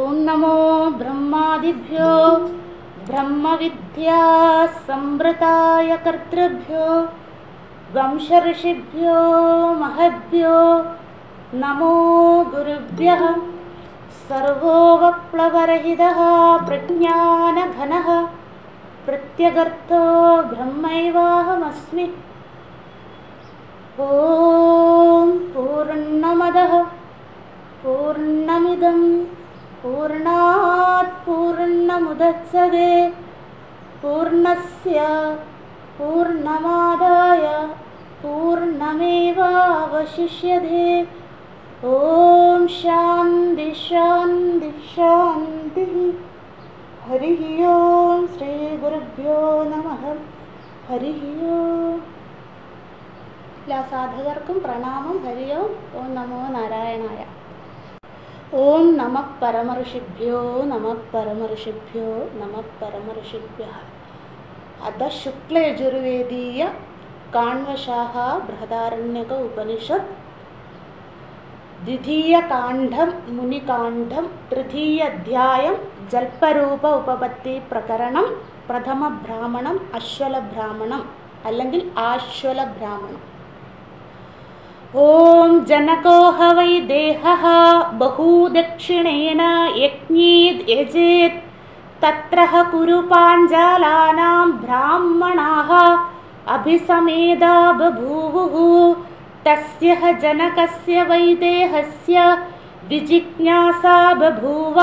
ओम नमो ब्रह्मादिभ्यो ब्रह्मविद्या संवृताय कर्तृभ्यो वंशऋषिभ्यो महद्भ्यो नमो गुरुभ्यः। Servo वप्लवरहितः प्रज्ञानघनः प्रत्यगर्थो ब्रह्मैवाहमस्मि। ओम पूर्णमदः पूर्णमिदं पूर्णात् पूर्णमुदच्यते पूर्णस्य पूर्णमादाय पूर्णमेवावशिष्यते। ओम शान्ति शान्ति शान्तिः। हरिः ओम श्री गुरुभ्यो नमः। हरिः ओम। എല്ലാ സാധകർക്കും പ്രണാമം. ഹരി ഓം. ഓം നമോ നാരായണായ. ഓം നമഃ പരമഋഷിഭ്യോ നമഃ പരമഋഷിഭ്യോ നമഃ പരമഋഷിഭ്യഃ. അത ശുക്ലയജുർവേദീയ കാണ്വശാഖ ബൃഹദാരണ്യക ഉപനിഷത് ദ്വിതീയകാണ്ഡം മുനികാണ്ഡം തൃതീയാധ്യായം ജൽപരൂപ ഉപപത്തി പ്രകരണം പ്രഥമ ബ്രാഹ്മണം അശ്വല ബ്രാഹ്മണം അല്ലെങ്കിൽ ആശ്വല ബ്രാഹ്മണം. ഓം ജനകോ ഹ വൈ ദേഹഃ ബഹൂദക്ഷിണേന യജ്ഞേത് യജേത് തത്ര കുരു പാഞ്ചാലാനാം ബ്രാഹ്മണാഃ അഭിസമേധാ ബഭൂവുഃ. തസ്യ ജനകസ്യ വൈദേഹസ്യ വിജിജ്ഞാസാ ബഭൂവ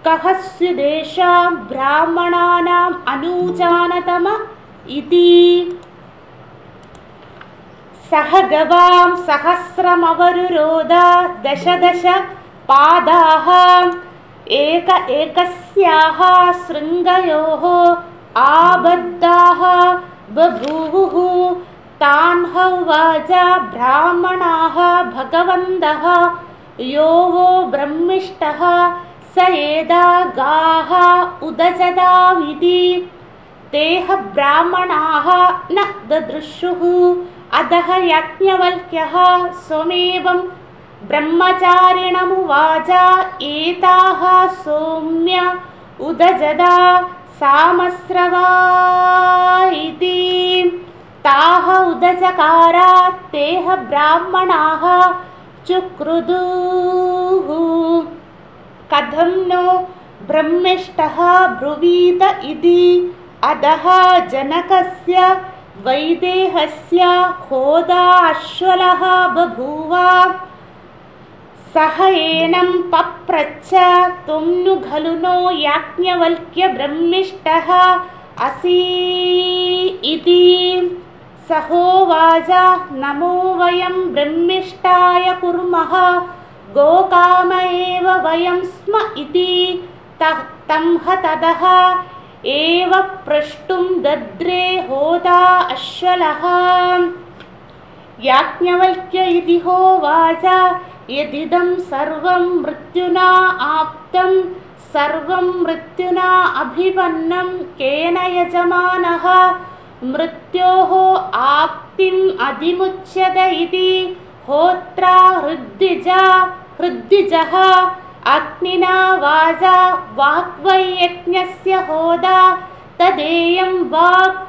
കഃ സ്യുദേഷാം ബ്രാഹ്മണാനാം അനൂജാനതമ ഇതി. സഹ ഗവാം സഹസ്രമവരുരോധ ദശ ദശ പാദാഃ ഏക ഏകസ്യാഃ ശൃംഗയോഃ ആബദ്ധാഃ ബഭൂവുഃ. താൻ ഹൗവാച ബ്രാഹ്മണാഃ ഭഗവന്തഃ യോ വോ ബ്രഹ്മിഷ്ടഃ സ ഏതാ ഗാഃ ഉദജതാമിതി. തേഹ ബ്രാഹ്മണാഃ ന ദദൃശുഃ. അതഃ യാജ്ഞവൽക്യഃ സ്വമേവം ബ്രഹ്മചാരിണമുവാച ഏതാഃ സൗമ്യ ഉദജതാ സാമസ്രവാ ഇതി. താഃ ഉദചകാര തേഹ ബ്രാഹ്മണാഃ ചുക്രുദുഃ. കഥം നോ ബ്രഹ്മിഷ്ടഃ ബ്രുവീത ഇതി. അതഃ ജനകസ്യ വൈദേഹസ്യ ഹോതാ അശ്വലഃ ബഭൂവ. സഹ ഏനം പപ്രച്ഛ ത്വം नु ഖലു നോ യാജ്ഞവൽക്യ ബ്രഹ്മിഷ്ടഃ അസി ഇതി. സഹോവാച നമോ വയം ബ്രഹ്മിഷ്ഠായ കുർമഃ ഗോകാമ ഏവ വയം സ്മ ഇതി. തം തതഃ ഏവ പ്രഷ്ടും ദദ്രേ ഹോതാ അശ്വലഃ. യാജ്ഞവൽക്യ ഇതി ഹോവാച യദിദം സർവം മൃത്യുനാ ആപ്തം സർവം മൃത്യുനാ അഭിപന്നം കേന യജമാനഃ മൃത്യോഃ ആപ്തിം അധിമുച്യത ഇതി. ഹോത്രാ ഹൃദ്വിജഃ അഗ്നിനാ വാചാ വാഗ്വൈ യജ്ഞസ്യ ഹോതാ തദേയം വാഗ്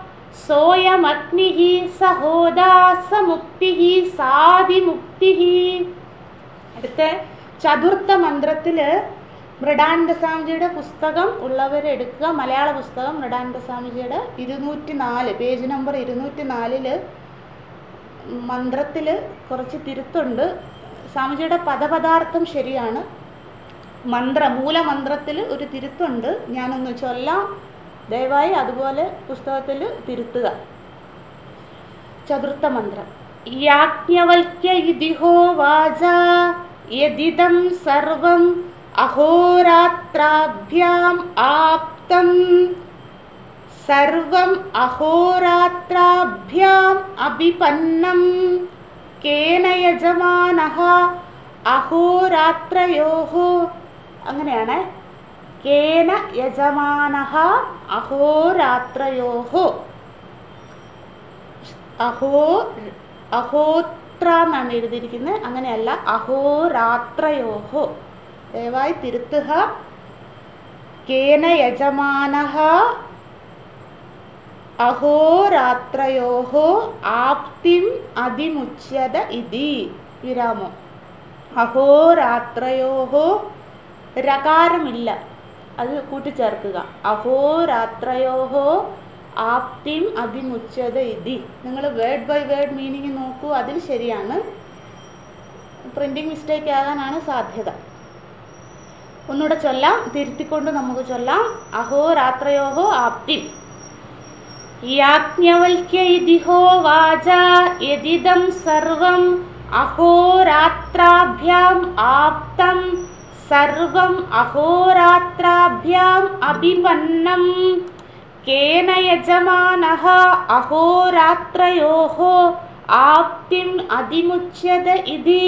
സോയമഗ്നിഃ സ ഹോതാ സ മുക്തിഃ സാദിമുക്തിഃ. അടുത്ത ചതുർത്ഥ മന്ത്രത്തില് മൃഡാനന്ദ സ്വാമിജിയുടെ പുസ്തകം ഉള്ളവരെടുക്കുക. മലയാള പുസ്തകം മൃഡാനന്ദ സ്വാമിജിയുടെ 204 പേജ് നമ്പർ 204 മന്ത്രത്തിൽ കുറച്ച് തിരുത്തുണ്ട്. സ്വാമിജിയുടെ പദപദാർത്ഥം ശരിയാണ്. മൂലമന്ത്രത്തിൽ ഒരു തിരുത്തുണ്ട്. ഞാനൊന്ന് ചൊല്ലാം, ദയവായി അതുപോലെ പുസ്തകത്തിൽ തിരുത്തുക. ചതുർത്ഥ മന്ത്രം. യാജ്ഞവൽക്യ ഇതി ഹോവാച യദിദം സർവം അഹോരാത്രാഭ്യാം ആപ്തം സർവം അഹോരാത്രാഭ്യാം അഭിപന്നം കേന യജമാനഃ അഹോരാത്രയോഃ. അങ്ങനെയാണ്. കേന യജമാനഃ അഹോരാത്രയോഃ. അഹോത്ര എന്നാണ് എഴുതിയിരിക്കുന്നത്, അങ്ങനെയല്ല. അഹോരാത്രയോഃ. ദയവായി തിരുത്തുക. കേന യജമാനഃ അഹോരാത്രയോഃ ആപ്തിം അതിമുച്യത ഇതി. വിരാമം. അഹോരാത്രയോഃ രകാരമില്ല, അത് കൂട്ടിച്ചേർക്കുക. അഹോരാത്രയോഃ ആപ്തിം അതിമുച്യത ഇതി. നിങ്ങൾ വേർഡ് ബൈ വേർഡ് മീനിങ് നോക്കൂ, അതിൽ ശരിയാണ്. പ്രിന്റിംഗ് മിസ്റ്റേക്ക് ആകാനാണ് സാധ്യത. ഒന്നുകൂടെ ചൊല്ലാം, തിരുത്തിക്കൊണ്ട് നമുക്ക് ചൊല്ലാം. അഹോരാത്രയോഃ ആപ്തിം. യാജ്ഞവൽക്യ ഇതിഹോവാച യദിദം സർവം അഹോരാത്രാഭ്യാം ആപ്തം സർവം അഹോരാത്രാഭ്യാം അഭിപന്നം കേന യജമാനഃ അഹോരാത്രയോഃ ആപ്തിം അതിമുച്യത ഇതി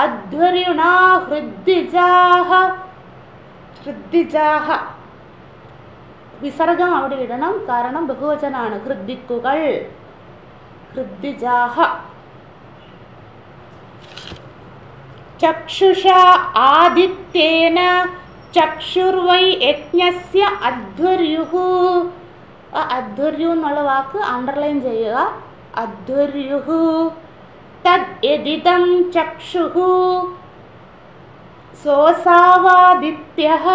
അധ്വര്യുണാ ഹൃദ്വിജാഃ. ഹൃദ്വിജാഃ വിസർഗം അവിടെ ഇടണം, കാരണം ബഹുവചനാണ്. ഹൃദ്ദിക്കുകൾ. ഹൃദ്വിജാഃ. ചക്ഷുഷ ആദിത്യേന ചക്ഷുർവൈ യജ്ഞസ്യ അധ്വര്യുഃ. അധ്വര്യു എന്നുള്ള വാക്ക് അണ്ടർലൈൻ ചെയ്യുക. അധ്വര്യുഃ. തദ് യദിദം ചക്ഷുഃ സോസാവാദിത്യഃ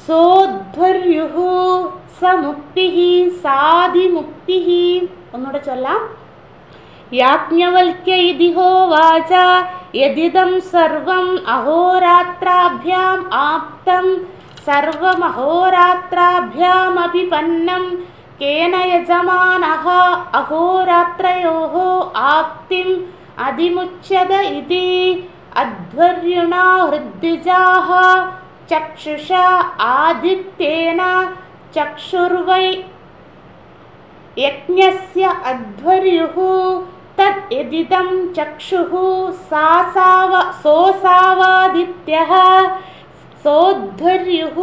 സോധ്വര്യുഃ സമുക്തിഃ സാധിമുക്തിഃ. ഒന്നുകൂടെ ചൊല്ലാം. യാജ്ഞവൽക്യ ഇതിഹോവാച യദിദം സർവം അഹോരാത്രാഭ്യാം ആപ്തം സർവമഹോരാത്രാഭ്യാം അഭിപന്നം കേന യജമാനഃ അഹോരാത്രയോഃ ആപ്തിം അതിമുച്യത ഇതി അധ്വര്യുണാ ഹൃദ്വിജാഃ. ചക്ഷുഷ ആദിത്യേന ചക്ഷുർവൈ യജ്ഞസ്യ അധ്വര്യുഃ തദ് യദിദം ചക്ഷുഃ സോസാവാദിത്യഃ സോധ്വര്യുഃ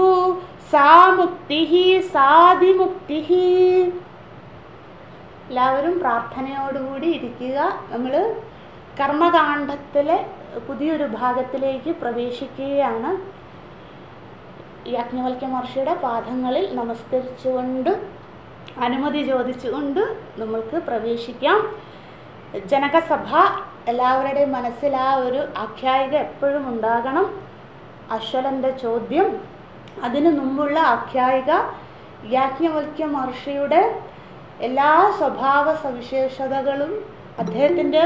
സാമുക്തിഃ സാധിമുക്തിഃ. എല്ലാവരും പ്രാർത്ഥനയോടുകൂടി ഇരിക്കുക. നമ്മൾ കർമ്മകാണ്ഡത്തിലെ പുതിയൊരു ഭാഗത്തിലേക്ക് പ്രവേശിക്കുകയാണ്. യാജ്ഞവൽക്യ മഹർഷിയുടെ പാദങ്ങളിൽ നമസ്കരിച്ചുകൊണ്ട് അനുമതി ചോദിച്ചുകൊണ്ട് നമ്മൾക്ക് പ്രവേശിക്കാം. ജനകസഭ, എല്ലാവരുടെയും മനസ്സിൽ ആ ഒരു ആഖ്യായിക എപ്പോഴും ഉണ്ടാകണം. അശ്വലൻ്റെ ചോദ്യം, അതിനു മുമ്പുള്ള ആഖ്യായിക യാജ്ഞവൽക്യ മഹർഷിയുടെ എല്ലാ സ്വഭാവ സവിശേഷതകളും അദ്ദേഹത്തിൻ്റെ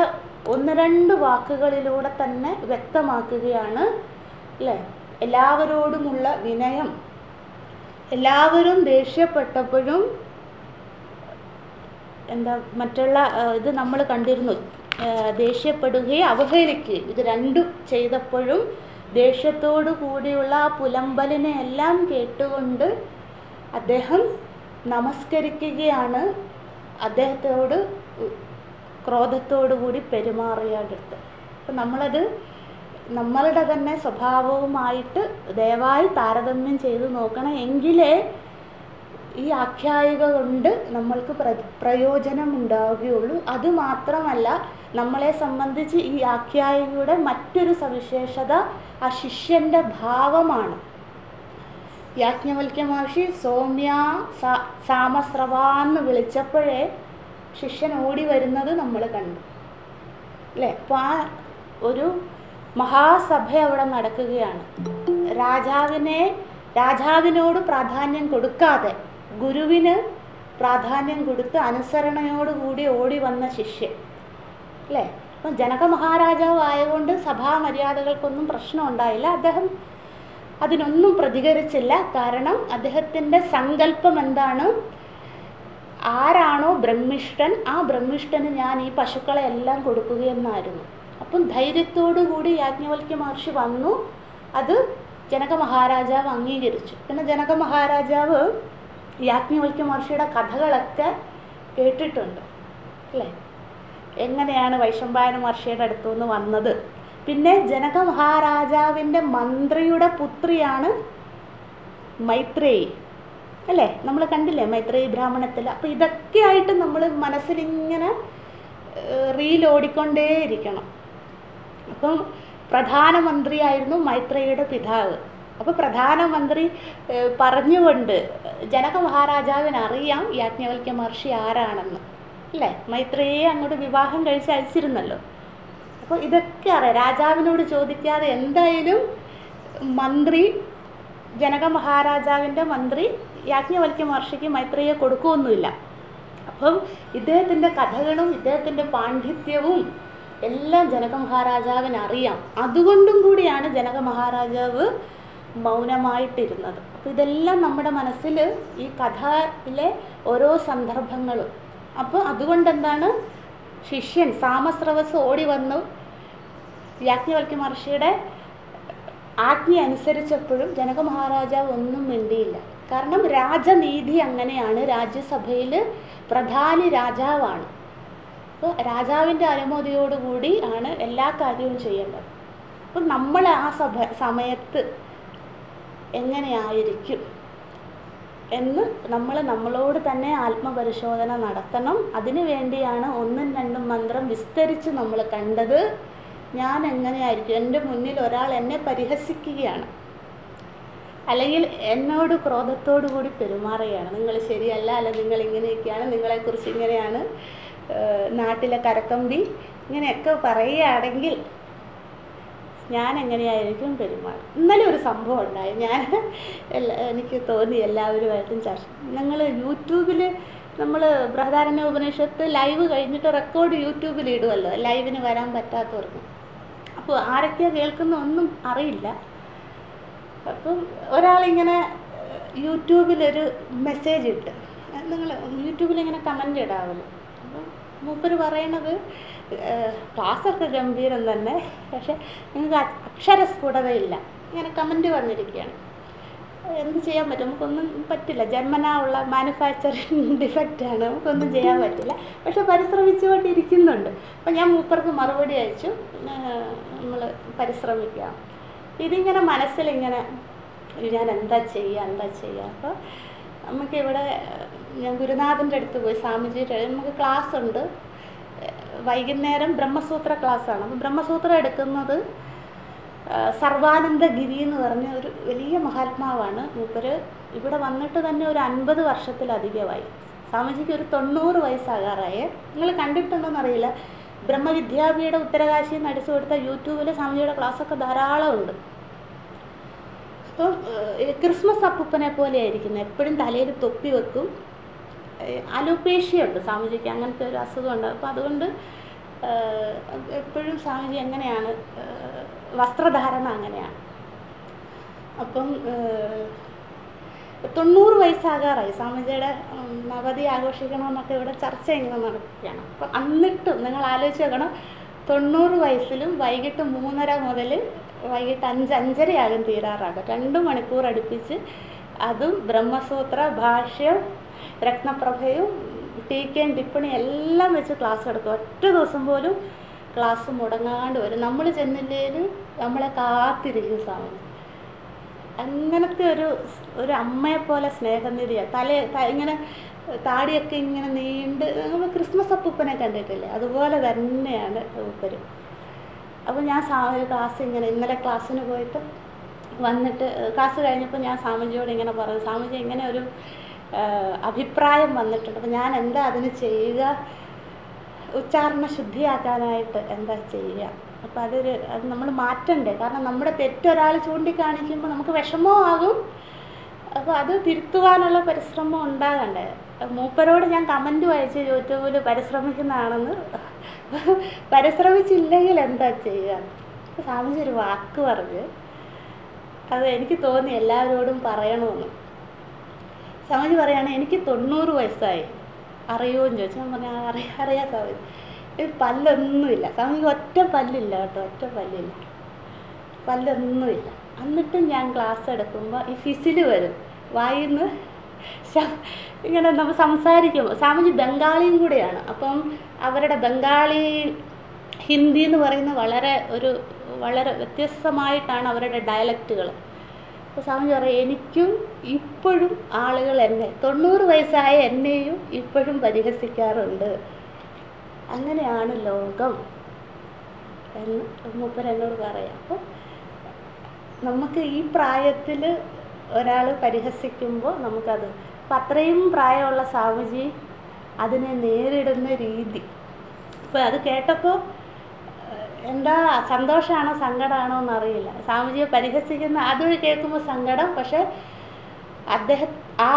ഒന്ന് രണ്ട് വാക്കുകളിലൂടെ തന്നെ വ്യക്തമാക്കുകയാണ്. അല്ലേ? എല്ലാവരോടുമുള്ള വിനയം, എല്ലാവരും ദേഷ്യപ്പെട്ടപ്പോഴും മറ്റുള്ള ഇത് നമ്മൾ കണ്ടിരുന്നു, ദേഷ്യപ്പെടുകയും അവഹേളിക്കുകയും ഇത് രണ്ടും ചെയ്തപ്പോഴും ദേഷ്യത്തോടു കൂടിയുള്ള ആ പുലമ്പലിനെ എല്ലാം കേട്ടുകൊണ്ട് അദ്ദേഹം നമസ്കരിക്കുകയാണ്. അദ്ദേഹത്തോട് ക്രോധത്തോടു കൂടി പെരുമാറിയടുത്ത്. അപ്പം നമ്മളത് നമ്മളുടെ തന്നെ സ്വഭാവവുമായിട്ട് ദയവായി താരതമ്യം ചെയ്ത് നോക്കണം. എങ്കിലേ ഈ ആഖ്യായിക കൊണ്ട് നമ്മൾക്ക് പ്രയോജനം ഉണ്ടാവുകയുള്ളൂ. അതുമാത്രമല്ല, നമ്മളെ സംബന്ധിച്ച് ഈ ആഖ്യായികയുടെ മറ്റൊരു സവിശേഷത ആ ശിഷ്യൻ്റെ ഭാവമാണ്. യാജ്ഞവൽക്യ മഹർഷി സൗമ്യ സാമസ്രവാന്ന് വിളിച്ചപ്പോഴേ ശിഷ്യൻ ഓടി വരുന്നത് നമ്മൾ കണ്ടു. അല്ലേ? അപ്പോൾ ആ ഒരു മഹാസഭ അവിടെ നടക്കുകയാണ്. രാജാവിനോട് പ്രാധാന്യം കൊടുക്കാതെ ഗുരുവിന് പ്രാധാന്യം കൊടുത്ത് അനുസരണയോടുകൂടി ഓടി വന്ന ശിഷ്യൻ. അല്ലേ? അപ്പം ജനക മഹാരാജാവ് ആയതുകൊണ്ട് സഭാമര്യാദകൾക്കൊന്നും പ്രശ്നം ഉണ്ടായില്ല. അദ്ദേഹം അതിനൊന്നും പ്രതികരിച്ചില്ല. കാരണം അദ്ദേഹത്തിൻ്റെ സങ്കല്പം എന്താണ്? ആരാണോ ബ്രഹ്മിഷ്ഠൻ, ആ ബ്രഹ്മിഷ്ഠന് ഞാൻ ഈ പശുക്കളെ എല്ലാം കൊടുക്കുകയെന്നായിരുന്നു. അപ്പം ധൈര്യത്തോടു കൂടി യാജ്ഞവൽക്യ മഹർഷി വന്നു. അത് ജനക മഹാരാജാവ് അംഗീകരിച്ചു. പിന്നെ ജനക മഹാരാജാവ് യാജ്ഞവൽക്യ മഹർഷിയുടെ കഥകളൊക്കെ കേട്ടിട്ടുണ്ട്. അല്ലേ? എങ്ങനെയാണ് വൈശമ്പായന മഹർഷിയുടെ അടുത്തുനിന്ന് വന്നത്. പിന്നെ ജനക മഹാരാജാവിൻ്റെ മന്ത്രിയുടെ പുത്രിയാണ് മൈത്രേയി. അല്ലേ? നമ്മൾ കണ്ടില്ലേ മൈത്രേയി ബ്രാഹ്മണത്തിൽ. അപ്പം ഇതൊക്കെയായിട്ട് നമ്മൾ മനസ്സിലിങ്ങനെ റീൽ ഓടിക്കൊണ്ടേയിരിക്കണം. അപ്പം പ്രധാനമന്ത്രിയായിരുന്നു മൈത്രേയിയുടെ പിതാവ്. അപ്പോൾ പ്രധാനമന്ത്രി പറഞ്ഞുകൊണ്ട് ജനക മഹാരാജാവിന് അറിയാം യാജ്ഞവൽക്യ മഹർഷി ആരാണെന്ന്, അല്ലേ? മൈത്രേയെ അങ്ങോട്ട് വിവാഹം കഴിച്ച് അയച്ചിരുന്നല്ലോ. അപ്പോൾ ഇതൊക്കെ അറിയാം. രാജാവിനോട് ചോദിക്കാതെ എന്തായാലും മന്ത്രി, ജനക മഹാരാജാവിൻ്റെ മന്ത്രി യാജ്ഞവൽക്യ മഹർഷിക്ക് മൈത്രേയെ കൊടുക്കുകയൊന്നുമില്ല. അപ്പം ഇദ്ദേഹത്തിൻ്റെ കഥകളും ഇദ്ദേഹത്തിൻ്റെ പാണ്ഡിത്യവും എല്ലാം ജനക മഹാരാജാവിന് അറിയാം. അതുകൊണ്ടും കൂടിയാണ് ജനക മഹാരാജാവ് മൗനമായിട്ടിരുന്നത്. അപ്പോൾ ഇതെല്ലാം നമ്മുടെ മനസ്സിൽ ഈ കഥയിലെ ഓരോ സന്ദർഭങ്ങളും. അപ്പോൾ അതുകൊണ്ട് എന്താണ്, ശിഷ്യൻ സാമസ്രവസ് ഓടി വന്നു യാജ്ഞവൽക്യ മഹർഷിയുടെ ആജ്ഞ അനുസരിച്ചപ്പോഴും ജനക മഹാരാജാവ് ഒന്നും മിണ്ടിയില്ല. കാരണം രാജനീതി അങ്ങനെയാണ്. രാജ്യസഭയിൽ പ്രധാനി രാജാവാണ്. അപ്പോൾ രാജാവിൻ്റെ അനുമതിയോടുകൂടി ആണ് എല്ലാ കാര്യവും ചെയ്യേണ്ടത്. അപ്പം നമ്മൾ ആ സമയത്ത് എങ്ങനെയായിരിക്കും എന്ന് നമ്മളോട് തന്നെ ആത്മപരിശോധന നടത്തണം. അതിനു വേണ്ടിയാണ് 1ഉം 2ഉം മന്ത്രം വിസ്തരിച്ച് നമ്മൾ കണ്ടത്. ഞാൻ എങ്ങനെയായിരിക്കും, എൻ്റെ മുന്നിൽ ഒരാൾ എന്നെ പരിഹസിക്കുകയാണ്, അല്ലെങ്കിൽ എന്നോട് ക്രോധത്തോടു കൂടി പെരുമാറുകയാണ്, നിങ്ങൾ ശരിയല്ല, അല്ല നിങ്ങൾ ഇങ്ങനെയൊക്കെയാണ്, നിങ്ങളെക്കുറിച്ച് ഇങ്ങനെയാണ്, നാട്ടിലെ കരക്കമ്പി, ഇങ്ങനെയൊക്കെ പറയുകയാണെങ്കിൽ ഞാൻ എങ്ങനെയായിരിക്കും പെരുമാറും. ഇന്നലെ ഒരു സംഭവം ഉണ്ടായി. എനിക്ക് തോന്നി എല്ലാവരുമായിട്ടും ചർച്ച. ഞങ്ങൾ യൂട്യൂബിൽ നമ്മൾ ബൃഹദാരണ്യ ഉപനിഷത്ത് ലൈവ് കഴിഞ്ഞിട്ട് റെക്കോർഡ് യൂട്യൂബിൽ ഇടുമല്ലോ, ലൈവിന് വരാൻ പറ്റാത്തവർക്ക്. അപ്പോൾ ആരൊക്കെയാണ് കേൾക്കുന്ന ഒന്നും അറിയില്ല. അപ്പം ഒരാളിങ്ങനെ യൂട്യൂബിലൊരു മെസ്സേജ് ഇട്ട്, നിങ്ങൾ യൂട്യൂബിലിങ്ങനെ കമൻ്റ് ഇടാമല്ലോ. അപ്പം മൂപ്പർ പറയണത് ക്ലാസ്സൊക്കെ ഗംഭീരം തന്നെ, പക്ഷെ നിങ്ങൾക്ക് അക്ഷരസ്ഫുടതയില്ല, ഇങ്ങനെ കമൻ്റ് വന്നിരിക്കുകയാണ്. എന്ത് ചെയ്യാൻ പറ്റും? നമുക്കൊന്നും പറ്റില്ല, ജന്മനാ ഉള്ള മാനുഫാക്ചറിങ് ഡിഫക്റ്റാണ്, നമുക്കൊന്നും ചെയ്യാൻ പറ്റില്ല. പക്ഷെ പരിശ്രമിച്ചുകൊണ്ടിരിക്കുന്നുണ്ട്. അപ്പം ഞാൻ മൂപ്പർക്ക് മറുപടി അയച്ചു, നമ്മൾ പരിശ്രമിക്കാം. ഇതിങ്ങനെ മനസ്സിലിങ്ങനെ ഞാൻ എന്താ ചെയ്യുക. അപ്പോൾ നമുക്കിവിടെ ഞാൻ ഗുരുനാഥൻ്റെ അടുത്ത് പോയി, സ്വാമിജിയുടെ നമുക്ക് ക്ലാസ് ഉണ്ട്, വൈകുന്നേരം ബ്രഹ്മസൂത്ര ക്ലാസ്സാണ്. അപ്പോൾ ബ്രഹ്മസൂത്രം എടുക്കുന്നത് സർവാനന്ദഗിരി എന്ന് പറഞ്ഞ ഒരു വലിയ മഹാത്മാവാണ്. മൂപ്പര് ഇവിടെ വന്നിട്ട് തന്നെ ഒരു 50 വർഷത്തിലധികമായി. സ്വാമിജിക്ക് ഒരു 90 വയസ്സാകാറായേ. നിങ്ങൾ കണ്ടിട്ടുണ്ടോയെന്നറിയില്ല, ബ്രഹ്മവിദ്യാപീഠ ഉത്തരകാശിയിൽ നിന്ന് അടിച്ചു കൊടുത്ത യൂട്യൂബിൽ സ്വാമിജിയുടെ ക്ലാസ്സൊക്കെ ധാരാളം ഉണ്ട്. അപ്പം ക്രിസ്മസ് അപ്പൂപ്പനെ പോലെ ആയിരിക്കുന്നത്, എപ്പോഴും തലയിൽ തൊപ്പി വെക്കും. അലോപേഷ്യ ഉണ്ട് സ്വാമിജിക്ക്, അങ്ങനത്തെ ഒരു അസുഖമുണ്ട്. അപ്പോൾ അതുകൊണ്ട് എപ്പോഴും സ്വാമിജി എങ്ങനെയാണ് വസ്ത്രധാരണ അങ്ങനെയാണ്. അപ്പം 90 വയസ്സാകാറായി. സ്വാമിജിയുടെ നവതി ആഘോഷിക്കണമെന്നൊക്കെ ഇവിടെ ചർച്ച ഇങ്ങനെ നടക്കുകയാണ്. അപ്പം എന്നിട്ടും നിങ്ങൾ ആലോചിച്ച് നോക്കണം, 90 വയസ്സിലും വൈകിട്ട് 3:30 മുതൽ വൈകിട്ട് 5-5:30 തീരാറാകും. 2 മണിക്കൂർ അടുപ്പിച്ച്, അതും ബ്രഹ്മസൂത്ര ഭാഷ്യം രത്നപ്രഭയും ടീക്കയും ടിപ്പണി എല്ലാം വെച്ച് ക്ലാസ് എടുക്കും. ഒറ്റ ദിവസം പോലും ക്ലാസ് മുടങ്ങാണ്ട് വരും. നമ്മൾ ചെന്നില്ലേലും നമ്മളെ കാത്തിരിക്കും സ്വാമി. അങ്ങനത്തെ ഒരു അമ്മയെപ്പോലെ സ്നേഹനിധിയാണ്. ഇങ്ങനെ താടിയൊക്കെ ഇങ്ങനെ നീണ്ട്, നമ്മൾ ക്രിസ്മസ് അപ്പൂപ്പനെ കണ്ടിട്ടില്ലേ, അതുപോലെ തന്നെയാണ് മൂപ്പര്. അപ്പോൾ ഞാൻ ക്ലാസ് ഇന്നലെ ക്ലാസ്സിന് പോയിട്ട് വന്നിട്ട് ക്ലാസ് കഴിഞ്ഞപ്പോൾ ഞാൻ സ്വാമിജിയോട് ഇങ്ങനെ പറഞ്ഞു, സ്വാമിജി ഇങ്ങനെ ഒരു അഭിപ്രായം വന്നിട്ടുണ്ട്, അപ്പോൾ ഞാൻ എന്താ അതിന് ചെയ്യുക, ഉച്ചാരണ ശുദ്ധിയാക്കാനായിട്ട് എന്താ ചെയ്യുക. അപ്പോൾ അത് നമ്മൾ മാറ്റണ്ടേ, കാരണം നമ്മുടെ തെറ്റൊരാൾ ചൂണ്ടിക്കാണിക്കുമ്പോൾ നമുക്ക് വിഷമമാകും. അപ്പോൾ അത് തിരുത്തുവാനുള്ള പരിശ്രമം ഉണ്ടാകണ്ടേ. മൂപ്പരോട് ഞാൻ കമൻറ്റ് വായിച്ച് യൂട്യൂബിൽ പരിശ്രമിക്കുന്നതാണെന്ന്. പരിശ്രമിച്ചില്ലെങ്കിൽ എന്താ ചെയ്യുക. സ്വാമിജി ഒരു വാക്ക് പറഞ്ഞ്, അത് എനിക്ക് തോന്നി എല്ലാവരോടും പറയണമെന്ന്. സ്വാമിജി പറയാണ്, എനിക്ക് 90 വയസ്സായി, അറിയുമെന്ന് ചോദിച്ചു. ഞാൻ പറഞ്ഞാൽ അറിയാം സ്വാമിജി, പല്ലൊന്നുമില്ല. സ്വാമിജി ഒറ്റ പല്ലില്ല കേട്ടോ, ഒറ്റ പല്ലില്ല, പല്ലൊന്നുമില്ല. എന്നിട്ടും ഞാൻ ക്ലാസ് എടുക്കുമ്പോൾ ഈ ഫിസില് വരും വായിന്ന്. ഇങ്ങനെ നമ്മൾ സംസാരിക്കുമ്പോൾ, സ്വാമിജി ബംഗാളിയും കൂടെയാണ്. അപ്പം അവരുടെ ബംഗാളി ഹിന്ദി എന്ന് പറയുന്നത് വളരെ വ്യത്യസ്തമായിട്ടാണ് അവരുടെ ഡയലക്റ്റുകൾ. അപ്പോൾ സ്വാമിജി പറയും, എനിക്കും ഇപ്പോഴും ആളുകൾ 90 വയസ്സായ എന്നെയും ഇപ്പോഴും പരിഹസിക്കാറുണ്ട്. അങ്ങനെയാണ് ലോകം എന്ന് മൂപ്പർ എന്നോട് പറയാം. അപ്പോൾ നമുക്ക് ഈ പ്രായത്തിൽ ഒരാൾ പരിഹസിക്കുമ്പോൾ നമുക്കത് അപ്പം അത്രയും പ്രായമുള്ള സ്വാമിജി അതിനെ നേരിടുന്ന രീതി, അപ്പോൾ അത് കേട്ടപ്പോൾ എന്താ സന്തോഷമാണോ സങ്കടമാണോ എന്നറിയില്ല. സ്വാമിജിയെ പരിഹസിക്കുന്ന അത് കേൾക്കുമ്പോൾ സങ്കടം, പക്ഷെ ആ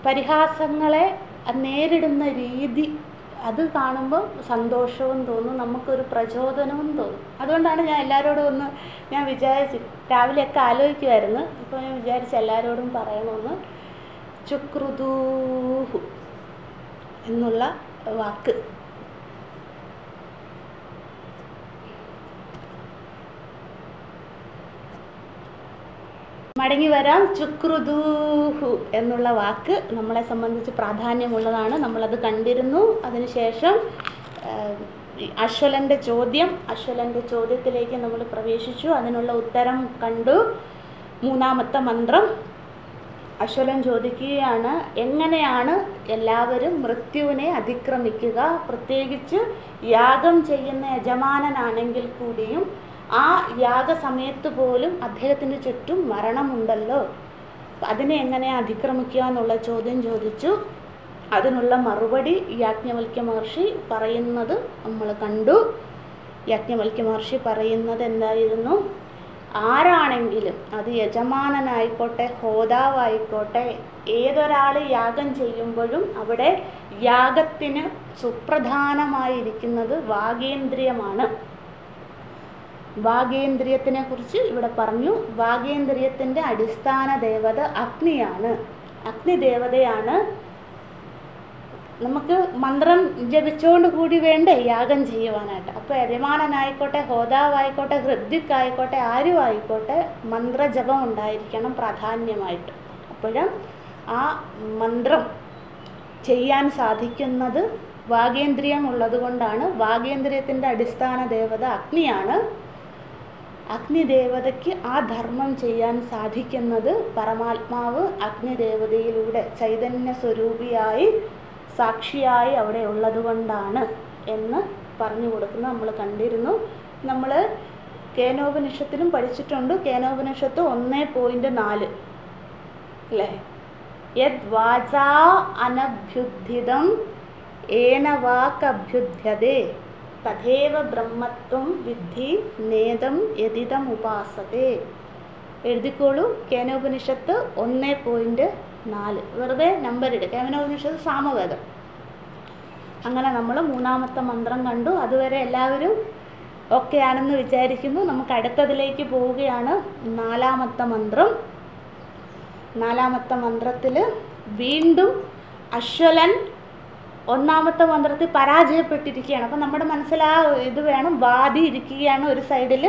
പരിഹാസങ്ങളെ നേരിടുന്ന രീതി അത് കാണുമ്പോൾ സന്തോഷവും തോന്നും, നമുക്കൊരു പ്രചോദനവും തോന്നും. അതുകൊണ്ടാണ് ഞാൻ എല്ലാവരോടും ഞാൻ വിചാരിച്ചു, രാവിലെയൊക്കെ ആലോചിക്കുമായിരുന്നു, ഇപ്പോൾ ഞാൻ വിചാരിച്ചു എല്ലാവരോടും പറയണമെന്ന്. ചുക്രുദൂഹു എന്നുള്ള വാക്ക് മടങ്ങി വരാം. ചുക്രുദൂഹു എന്നുള്ള വാക്ക് നമ്മളെ സംബന്ധിച്ച് പ്രാധാന്യമുള്ളതാണ്, നമ്മളത് കണ്ടിരുന്നു. അതിനുശേഷം അശ്വലൻ്റെ ചോദ്യത്തിലേക്ക് നമ്മൾ പ്രവേശിച്ചു, അതിനുള്ള ഉത്തരം കണ്ടു. മൂന്നാമത്തെ മന്ത്രം അശ്വലൻ ചോദിക്കുകയാണ്, എങ്ങനെയാണ് എല്ലാവരും മൃത്യുവിനെ അതിക്രമിക്കുക? പ്രത്യേകിച്ച് യാഗം ചെയ്യുന്ന യജമാനനാണെങ്കിൽ കൂടിയും ആ യാഗസമയത്ത് പോലും അദ്ദേഹത്തിന് ചുറ്റും മരണമുണ്ടല്ലോ, അതിനെ എങ്ങനെ അതിക്രമിക്കുക എന്നുള്ള ചോദ്യം ചോദിച്ചു. അതിനുള്ള മറുപടി യാജ്ഞവൽക്യ മഹർഷി പറയുന്നത് നമ്മൾ കണ്ടു. യാജ്ഞവൽക്യ മഹർഷി പറയുന്നത് എന്തായിരുന്നു? ആരാണെങ്കിലും, അത് യജമാനനായിക്കോട്ടെ ഹോതാവായിക്കോട്ടെ, ഏതൊരാൾ യാഗം ചെയ്യുമ്പോഴും അവിടെ യാഗത്തിന് സുപ്രധാനമായിരിക്കുന്നത് വാഗേന്ദ്രിയമാണ്. വാഗേന്ദ്രിയത്തിനെ കുറിച്ച് ഇവിടെ പറഞ്ഞു. വാഗേന്ദ്രിയത്തിൻ്റെ അടിസ്ഥാന ദേവത അഗ്നിയാണ്. അഗ്നിദേവതയാണ്. നമുക്ക് മന്ത്രം ജപിച്ചുകൊണ്ട് കൂടി വേണ്ടേ യാഗം ചെയ്യുവാനായിട്ട്. അപ്പോൾ യജമാനനായിക്കോട്ടെ ഹോതാവായിക്കോട്ടെ ഹൃദ്ദിക്കായിക്കോട്ടെ ആരും ആയിക്കോട്ടെ മന്ത്രജപം ഉണ്ടായിരിക്കണം പ്രാധാന്യമായിട്ട്. അപ്പോഴും ആ മന്ത്രം ചെയ്യാൻ സാധിക്കുന്നത് വാഗേന്ദ്രിയം ഉള്ളത് കൊണ്ടാണ്. വാഗേന്ദ്രിയത്തിൻ്റെ അടിസ്ഥാന ദേവത അഗ്നിയാണ്. അഗ്നിദേവതയ്ക്ക് ആ ധർമ്മം ചെയ്യാൻ സാധിക്കുന്നത് പരമാത്മാവ് അഗ്നിദേവതയിലൂടെ ചൈതന്യ സ്വരൂപിയായി സാക്ഷിയായി അവിടെ ഉള്ളത് കൊണ്ടാണ് എന്ന് പറഞ്ഞു കൊടുക്കുന്നത് നമ്മൾ കണ്ടിരുന്നു. നമ്മൾ കേനോപനിഷത്തിലും പഠിച്ചിട്ടുണ്ട്. കേനോപനിഷത്ത് 1.4 അല്ലേ? യത് വാചാ അനഭ്യുദ്ധിതം ഏന വാക്കഭ്യുദ്ധ്യതേ തഥേവ ബ്രഹ്മത്വം വിദ്ധി നേദം യദിദം ഉപാസതേ. എഴുതിക്കോളൂ. കേനോപനിഷത്ത് 1.4. വെറുതെ നമ്പർ ഇടുക. കേനോപനിഷത്ത് സാമവേദം. അങ്ങനെ നമ്മൾ മൂന്നാമത്തെ മന്ത്രം കണ്ടു. അതുവരെ എല്ലാവരും ഓക്കെ ആണെന്ന് വിചാരിക്കുന്നു. നമുക്ക് അടുത്തതിലേക്ക് പോവുകയാണ്. നാലാമത്തെ മന്ത്രം. നാലാമത്തെ മന്ത്രത്തിൽ വീണ്ടും അശ്വലൻ ഒന്നാമത്തെ മന്ത്രത്തിൽ പരാജയപ്പെട്ടിരിക്കുകയാണ്. അപ്പം നമ്മുടെ മനസ്സിൽ ആ ഇത് വേണം. വാദി ഇരിക്കുകയാണ് ഒരു സൈഡിൽ,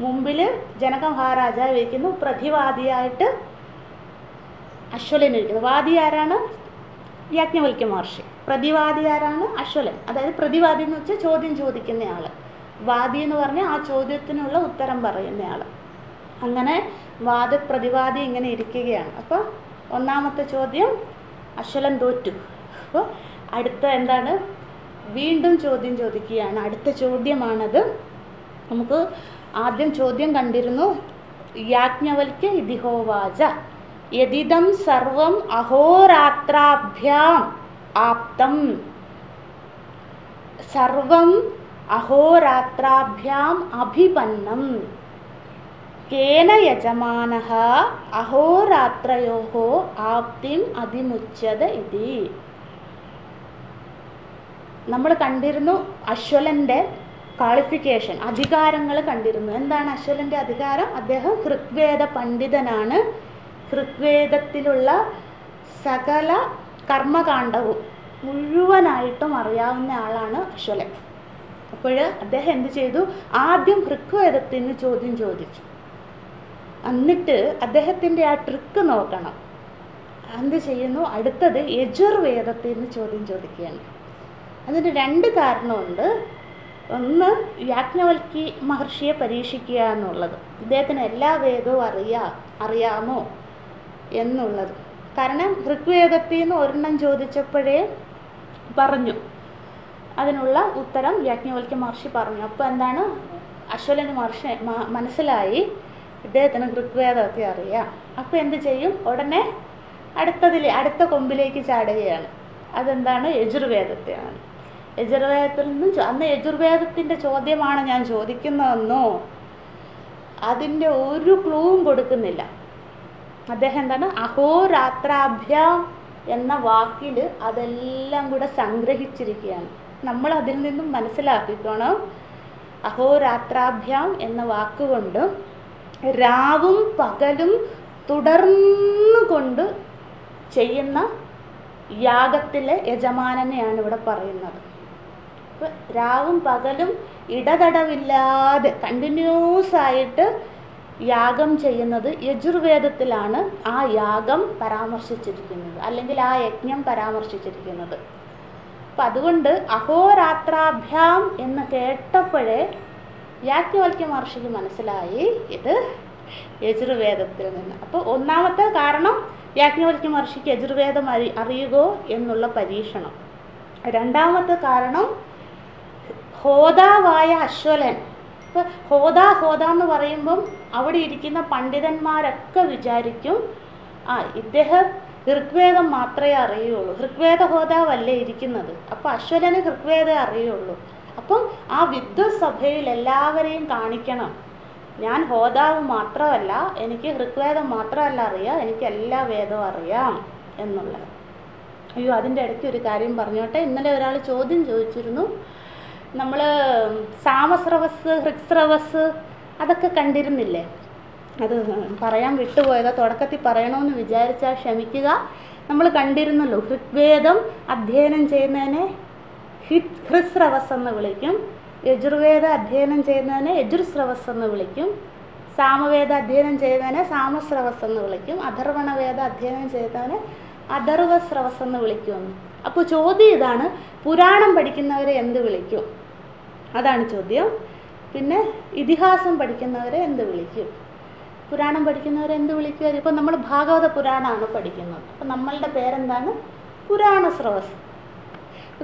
മുമ്പിൽ ജനക മഹാരാജാവ് ഇരിക്കുന്നു, പ്രതിവാദിയായിട്ട് അശ്വലൻ ഇരിക്കുന്നു. വാദി ആരാണ്? യാജ്ഞവൽക്യ മഹർഷി. പ്രതിവാദി ആരാണ്? അശ്വലൻ. അതായത് പ്രതിവാദി എന്ന് വെച്ചാൽ ചോദ്യം ചോദിക്കുന്നയാൾ. വാദി എന്ന് പറഞ്ഞാൽ ആ ചോദ്യത്തിനുള്ള ഉത്തരം പറയുന്നയാൾ. അങ്ങനെ വാദപ്രതിവാദി ഇങ്ങനെ ഇരിക്കുകയാണ്. അപ്പോൾ ഒന്നാമത്തെ ചോദ്യം അശ്വലൻ തോറ്റു. അപ്പോൾ അടുത്ത എന്താണ്? വീണ്ടും ചോദ്യം ചോദിക്കുകയാണ്. അടുത്ത ചോദ്യമാണത്. നമുക്ക് ആദ്യം ചോദ്യം കണ്ടിരുന്നു. യാജ്ഞവൽക്യ ഇതിഹോവാച യദിദം സർവം അഹോരാത്രാഭ്യാം ആപ്തം. സർവം അഹോരാത്രാഭ്യാം അഭിപന്നം കേന യജമാനഃ അഹോരാത്രയോഃ ആപ്തിം അതിമുച്യത ഇതി. നമ്മൾ കണ്ടിരുന്നു അശ്വലൻ്റെ ക്വാളിഫിക്കേഷൻ, അധികാരങ്ങൾ കണ്ടിരുന്നു. എന്താണ് അശ്വലൻ്റെ അധികാരം? അദ്ദേഹം ഋഗ്വേദ പണ്ഡിതനാണ്. ഋഗ്വേദത്തിലുള്ള സകല കർമ്മകാണ്ഡവും മുഴുവനായിട്ടും അറിയാവുന്ന ആളാണ് അശ്വലൻ. അപ്പോൾ അദ്ദേഹം എന്ത് ചെയ്തു? ആദ്യം ഋഗ്വേദത്തിന് ചോദ്യം ചോദിച്ചു. എന്നിട്ട് അദ്ദേഹത്തിൻ്റെ ആ ട്രിക്ക് നോക്കണം. എന്ത് ചെയ്യുന്നു? അടുത്തത് യജുർവേദത്തിന് ചോദ്യം ചോദിക്കുകയാണ്. അതിന് 2 കാരണമുണ്ട്. ഒന്ന്, യാജ്ഞവൽക്യ മഹർഷിയെ പരീക്ഷിക്കുക എന്നുള്ളത്. ഇദ്ദേഹത്തിന് എല്ലാ വേദവും അറിയാമോ എന്നുള്ളത്. കാരണം ഋഗ്വേദത്തിൽ നിന്ന് ഒരെണ്ണം ചോദിച്ചപ്പോഴേ പറഞ്ഞു, അതിനുള്ള ഉത്തരം യാജ്ഞവൽക്യ മഹർഷി പറഞ്ഞു. അപ്പോൾ എന്താണ്? അശ്വലന് മനസ്സിലായി ഇദ്ദേഹത്തിന് ഋഗ്വേദമൊക്കെ അറിയാം. അപ്പോൾ എന്ത് ചെയ്യും? ഉടനെ അടുത്ത കൊമ്പിലേക്ക് ചാടുകയാണ്. അതെന്താണ്? യജുർവേദത്തെയാണ്. യജുർവേദത്തിൽ നിന്ന് അന്ന് യജുർവേദത്തിൻ്റെ ചോദ്യമാണ് ഞാൻ ചോദിക്കുന്നതെന്നോ അതിൻ്റെ ഒരു ക്ലൂവും കൊടുക്കുന്നില്ല. അദ്ദേഹം എന്താണ്? അഹോരാത്രാഭ്യാം എന്ന വാക്കിൽ അതെല്ലാം കൂടെ സംഗ്രഹിച്ചിരിക്കുകയാണ്. നമ്മൾ അതിൽ നിന്നും മനസ്സിലാക്കിക്കോണം, അഹോരാത്രാഭ്യാം എന്ന വാക്കുകൊണ്ട് രാവും പകലും തുടർന്നുകൊണ്ട് ചെയ്യുന്ന യാഗത്തിലെ യജമാനനെയാണ് ഇവിടെ പറയുന്നത്. അപ്പോൾ രാവും പകലും ഇടതടവില്ലാതെ കണ്ടിന്യൂസ് ആയിട്ട് യാഗം ചെയ്യുന്നത് യജുർവേദത്തിലാണ് ആ യാഗം പരാമർശിച്ചിരിക്കുന്നത്, അല്ലെങ്കിൽ ആ യജ്ഞം പരാമർശിച്ചിരിക്കുന്നത്. അപ്പം അതുകൊണ്ട് അഹോരാത്രാഭ്യാം എന്ന് കേട്ടപ്പോഴേ യാജ്ഞവൽക്യ മഹർഷിക്ക് മനസ്സിലായി ഇത് യജുർവേദത്തിൽ നിന്ന്. അപ്പോൾ ഒന്നാമത്തെ കാരണം യാജ്ഞവൽക്യ മഹർഷിക്ക് യജുർവേദം അറിയുകയോ എന്നുള്ള പരീക്ഷണം. രണ്ടാമത്തെ കാരണം ഹോതാവായ അശ്വലൻ. ഇപ്പം ഹോത എന്ന് പറയുമ്പം അവിടെ ഇരിക്കുന്ന പണ്ഡിതന്മാരൊക്കെ വിചാരിക്കും ഇദ്ദേഹം ഋഗ്വേദം മാത്രമേ അറിയുള്ളൂ, ഋഗ്വേദ ഹോതാവല്ലേ ഇരിക്കുന്നത്, അപ്പോൾ അശ്വലന് ഋഗ്വേദം അറിയുള്ളൂ. അപ്പം ആ വിദ്വത്സഭയിൽ എല്ലാവരെയും കാണിക്കണം, ഞാൻ ഹോതാവ് മാത്രമല്ല, എനിക്ക് ഋഗ്വേദം മാത്രമല്ല അറിയാം, എനിക്ക് എല്ലാ വേദവും അറിയാം എന്നുള്ളത്. അയ്യോ, അതിൻ്റെ ഇടയ്ക്ക് ഒരു കാര്യം പറഞ്ഞോട്ടെ. ഇന്നലെ ഒരാൾ ചോദ്യം ചോദിച്ചിരുന്നു, നമ്മൾ സാമസ്രവസ് ഹൃസ്രവസ് അതൊക്കെ കണ്ടിരുന്നില്ലേ? അത് പറയാൻ വിട്ടുപോയതാ, തുടക്കത്തിൽ പറയണമെന്ന് വിചാരിച്ചാൽ ക്ഷമിക്കുക. നമ്മൾ കണ്ടിരുന്നല്ലോ, ഋഗ്വേദം അധ്യയനം ചെയ്യുന്നതിനെ ഹൃസ്രവസ് എന്ന് വിളിക്കും, യജുർവേദ അധ്യയനം ചെയ്യുന്നതിനെ യജുർസ്രവസ് എന്ന് വിളിക്കും, സാമവേദ അധ്യയനം ചെയ്യുന്നതിനെ സാമസ്രവസ് എന്ന് വിളിക്കും, അഥർവണവേദ അധ്യയനം ചെയ്യുന്നതിനെ അഥർവസ്രവസ് എന്ന് വിളിക്കുമെന്ന്. അപ്പോൾ ചോദ്യം ഇതാണ്, പുരാണം പഠിക്കുന്നവരെ എന്ത് വിളിക്കും? അതാണ് ചോദ്യം. പിന്നെ ഇതിഹാസം പഠിക്കുന്നവരെ എന്ത് വിളിക്കും? പുരാണം പഠിക്കുന്നവരെ എന്ത് വിളിക്കുമായിരിക്കും? ഇപ്പം നമ്മൾ ഭാഗവത പുരാണമാണ് പഠിക്കുന്നത്, അപ്പം നമ്മളുടെ പേരെന്താണ്? പുരാണ സ്രവസ്.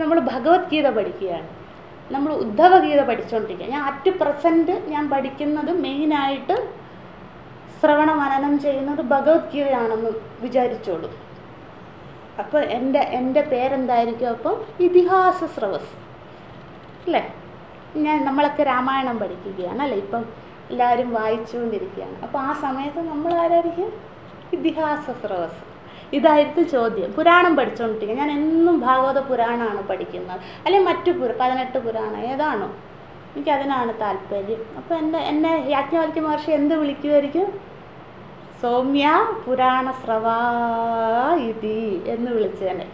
നമ്മൾ ഭഗവത്ഗീത പഠിക്കുകയാണ്, നമ്മൾ ഉദ്ധവഗീത പഠിച്ചുകൊണ്ടിരിക്കുക. ഞാൻ അറ്റ് പ്രസൻറ്റ് ഞാൻ പഠിക്കുന്നത് മെയിനായിട്ട് ശ്രവണ മനനം ചെയ്യുന്നത് ഭഗവത്ഗീതയാണെന്ന് വിചാരിച്ചോളൂ. അപ്പോൾ എൻ്റെ പേരെന്തായിരിക്കും? അപ്പം ഇതിഹാസ സ്രവസ് അല്ലേ? നമ്മളൊക്കെ രാമായണം പഠിക്കുകയാണ് അല്ലേ, ഇപ്പം എല്ലാവരും വായിച്ചുകൊണ്ടിരിക്കുകയാണ്. അപ്പോൾ ആ സമയത്ത് നമ്മൾ ആരായിരിക്കും? ഇതിഹാസ സ്രവസ്. ഇതായിരുന്നു ചോദ്യം. പുരാണം പഠിച്ചുകൊണ്ടിരിക്കുക, ഞാൻ എന്നും ഭാഗവത പുരാണമാണ് പഠിക്കുന്നത്, അല്ലെങ്കിൽ മറ്റു 18 പുരാണം ഏതാണോ എനിക്കതിനാണ് താല്പര്യം. അപ്പോൾ എന്നെ യാജ്ഞവൽക്യ മഹർഷി എന്ത് വിളിക്കുമായിരിക്കും? സൗമ്യ പുരാണ സ്രവാ ഇതി എന്ന് വിളിച്ചേനെ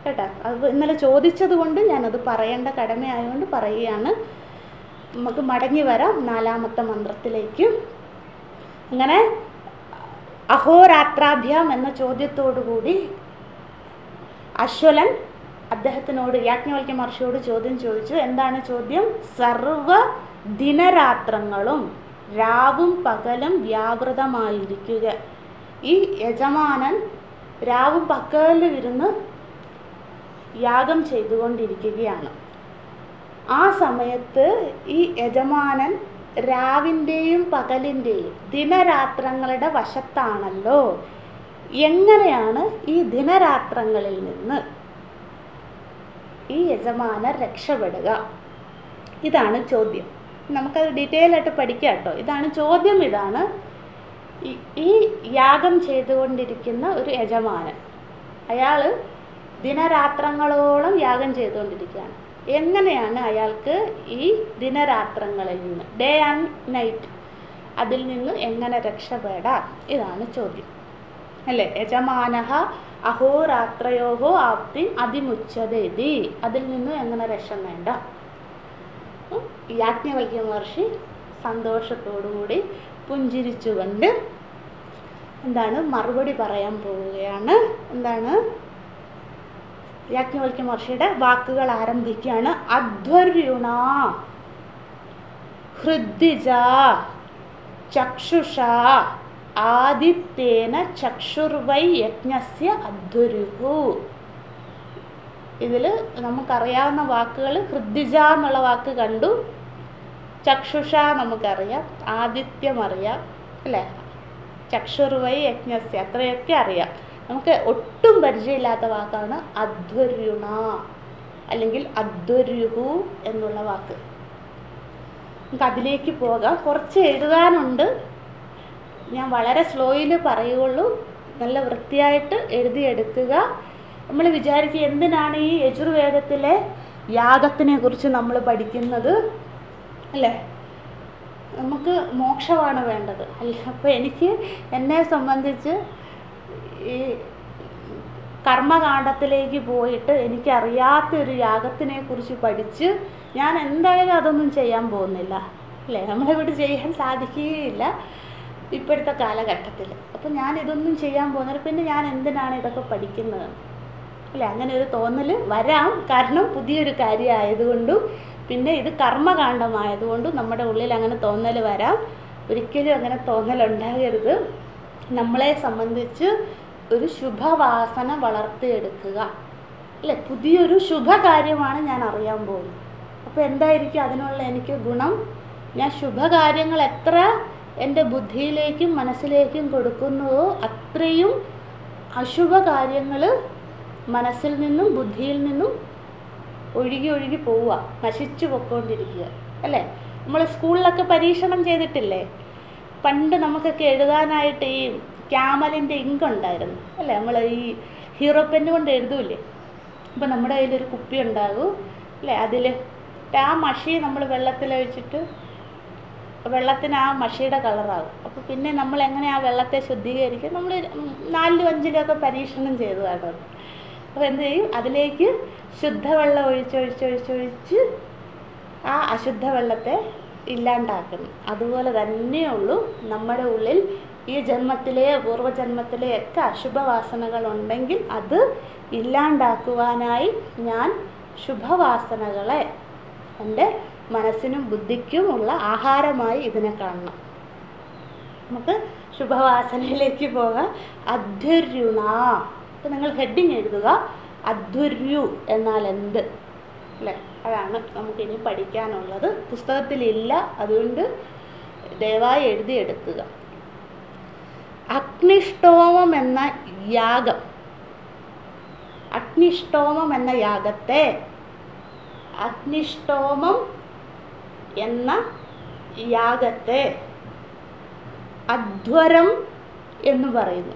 കേട്ടോ. അത് ഇന്നലെ ചോദിച്ചത് കൊണ്ട് ഞാനത് പറയേണ്ട കടമയായതുകൊണ്ട് പറയുകയാണ്. നമുക്ക് മടങ്ങി വരാം 4ാമത്തെ മന്ത്രത്തിലേക്ക്. അങ്ങനെ അഹോരാത്രാഭ്യാം എന്ന ചോദ്യത്തോടുകൂടി അശ്വലൻ അദ്ദേഹത്തിനോട്, യാജ്ഞവൽക്യ മഹർഷിയോട് ചോദ്യം ചോദിച്ചു. എന്താണ് ചോദ്യം? സർവ ദിനരാത്രങ്ങളും രാവും പകലും വ്യാപൃതമായിരിക്കുക. ഈ യജമാനൻ രാവും പകലും ഇരുന്ന് യാഗം ചെയ്തുകൊണ്ടിരിക്കുകയാണ്. ആ സമയത്ത് ഈ യജമാനൻ രാവിൻ്റെയും പകലിൻ്റെയും ദിനരാത്രങ്ങളുടെ വശത്താണല്ലോ. എങ്ങനെയാണ് ഈ ദിനരാത്രങ്ങളിൽ നിന്ന് ഈ യജമാനൻ രക്ഷപ്പെടുക? ഇതാണ് ചോദ്യം. നമുക്കത് ഡീറ്റെയിൽ ആയിട്ട് പഠിക്കാം കേട്ടോ. ഇതാണ് ചോദ്യം. ഇതാണ് ഈ യാഗം ചെയ്തുകൊണ്ടിരിക്കുന്ന ഒരു യജമാനൻ, അയാൾ ദിനരാത്രങ്ങളോളം യാഗം ചെയ്തുകൊണ്ടിരിക്കുകയാണ്. എങ്ങനെയാണ് അയാൾക്ക് ഈ ദിനരാത്രങ്ങളിൽ നിന്ന്, ഡേ ആൻഡ് നൈറ്റ്, അതിൽ നിന്ന് എങ്ങനെ രക്ഷപ്പെടാം? ഇതാണ് ചോദ്യം അല്ലേ. യജമാനഃ അഹോരാത്രയോഹോ ആപ്തി അതിമുച്യതേതി, അതിൽ നിന്ന് എങ്ങനെ രക്ഷ നേടാം? യാജ്ഞവൽക്യ മഹർഷി സന്തോഷത്തോടുകൂടി പുഞ്ചിരിച്ചുകൊണ്ട് എന്താണ് മറുപടി പറയാൻ പോവുകയാണ്. എന്താണ്? യാജ്ഞവൽക്യ മഹർഷിയുടെ വാക്കുകൾ ആരംഭിക്കുകയാണ്. അധ്വർയുണ ഹൃദ്ദിജ ചക്ഷുഷ ആദിത്യേന ചക്ഷുർവൈ യജ്ഞസ്യ അധ്വരുഹു. ഇതിൽ നമുക്കറിയാവുന്ന വാക്കുകൾ, ഹൃദ്ദിജ എന്നുള്ള വാക്ക് കണ്ടു, ചക്ഷുഷ നമുക്കറിയാം, ആദിത്യം അറിയാം, അല്ലേ? ചക്ഷുർവൈ യജ്ഞസ്യ, അത്രയൊക്കെ അറിയാം. നമുക്ക് ഒട്ടും പരിചയമില്ലാത്ത വാക്കാണ് അധ്വര്യുണ അല്ലെങ്കിൽ അധ്വര്യുഹു എന്നുള്ള വാക്ക്. നമുക്ക് അതിലേക്ക് പോകാം. കുറച്ച് എഴുതാനുണ്ട്, ഞാൻ വളരെ സ്ലോയിൽ പറയുള്ളൂ. നല്ല വൃത്തിയായിട്ട് എഴുതിയെടുക്കുക. നമ്മൾ വിചാരിക്കുക എന്തിനാണ് ഈ യജുർവേദത്തിലെ യാഗത്തിനെ കുറിച്ച് നമ്മൾ പഠിക്കുന്നത്, അല്ലേ? നമുക്ക് മോക്ഷമാണ് വേണ്ടത് അല്ല. അപ്പോൾ എന്നെ സംബന്ധിച്ച് ഈ കർമ്മകാണ്ഡത്തിലേക്ക് പോയിട്ട് എനിക്കറിയാത്തൊരു യാഗത്തിനെ കുറിച്ച് പഠിച്ച് ഞാൻ എന്തായാലും അതൊന്നും ചെയ്യാൻ പോകുന്നില്ല, അല്ലേ? നമ്മളിവിടെ ചെയ്യാൻ സാധിക്കുകയില്ല ഇപ്പോഴത്തെ കാലഘട്ടത്തിൽ. അപ്പം ഞാൻ ഇതൊന്നും ചെയ്യാൻ പോകുന്നില്ല, പിന്നെ ഞാൻ എന്തിനാണ് ഇതൊക്കെ പഠിക്കുന്നത്, അല്ലേ? അങ്ങനെ ഒരു തോന്നൽ വരാം. കാരണം പുതിയൊരു കാര്യമായതുകൊണ്ടും പിന്നെ ഇത് കർമ്മകാണ്ഡമായതുകൊണ്ടും നമ്മുടെ ഉള്ളിൽ അങ്ങനെ തോന്നൽ വരാം. ഒരിക്കലും അങ്ങനെ തോന്നലുണ്ടാകരുത്. നമ്മളെ സംബന്ധിച്ച് ഒരു ശുഭവാസന വളർത്തിയെടുക്കുക, അല്ലേ? പുതിയൊരു ശുഭകാര്യമാണ് ഞാൻ അറിയാൻ പോകുന്നത്. അപ്പോൾ എന്തായിരിക്കും അതിനുള്ള എനിക്ക് ഗുണം? ഞാൻ ശുഭകാര്യങ്ങൾ എത്ര എൻ്റെ ബുദ്ധിയിലേക്കും മനസ്സിലേക്കും കൊടുക്കുന്നുവോ അത്രയും അശുഭകാര്യങ്ങൾ മനസ്സിൽ നിന്നും ബുദ്ധിയിൽ നിന്നും ഒഴുകി ഒഴുകി പോവുക, നശിച്ചു പൊയ്ക്കൊണ്ടിരിക്കുക, അല്ലേ? നമ്മൾ സ്കൂളിലൊക്കെ പരീക്ഷണം ചെയ്തിട്ടില്ലേ? പണ്ട് നമുക്കൊക്കെ എഴുതാനായിട്ട് ഈ ക്യാമലിൻ്റെ ഇങ്ക് ഉണ്ടായിരുന്നു, അല്ലേ? നമ്മൾ ഈ ഹീറോ പെന്ന് കൊണ്ട് എഴുതൂലേ? അപ്പോൾ നമ്മുടെ കയ്യിലൊരു കുപ്പി ഉണ്ടാകും, അല്ലേ? അതിൽ ആ മഷി നമ്മൾ വെള്ളത്തിലൊഴിച്ചിട്ട് വെള്ളത്തിന് ആ മഷിയുടെ കളറാകും. അപ്പോൾ പിന്നെ നമ്മൾ എങ്ങനെ ആ വെള്ളത്തെ ശുദ്ധീകരിക്കും? നമ്മൾ 4ലും 5ലൊക്കെ പരീക്ഷണം ചെയ്തതാണ്. അപ്പോൾ എന്ത് ചെയ്യും? അതിലേക്ക് ശുദ്ധവെള്ളം ഒഴിച്ചൊഴിച്ചൊഴിച്ചൊഴിച്ച് ആ അശുദ്ധ വെള്ളത്തെ ഇല്ലാണ്ടാക്കുന്നു. അതുപോലെ തന്നെയുള്ളൂ നമ്മുടെ ഉള്ളിൽ ഈ ജന്മത്തിലെ പൂർവ്വജന്മത്തിലെ ഒക്കെ അശുഭവാസനകളുണ്ടെങ്കിൽ അത് ഇല്ലാണ്ടാക്കുവാനായി ഞാൻ ശുഭവാസനകളെ എൻ്റെ മനസ്സിനും ബുദ്ധിക്കുമുള്ള ആഹാരമായി ഇതിനെ കാണണം. നമുക്ക് ശുഭവാസനയിലേക്ക് പോകാം. അധ്വര്യുണ. അപ്പോൾ നിങ്ങൾ ഹെഡിങ് എഴുതുക, അധ്വര്യു എന്നാൽ എന്ത്, അല്ലേ? അതാണ് നമുക്കിനി പഠിക്കാനുള്ളത്. പുസ്തകത്തിലില്ല, അതുകൊണ്ട് ദയവായി എഴുതിയെടുക്കുക. അഗ്നിഷ്ടോമം എന്ന യാഗം, അഗ്നിഷ്ടോമം എന്ന യാഗത്തെ അഗ്നിഷ്ടോമം എന്ന യാഗത്തെ അധ്വരം എന്ന് പറയുന്നു.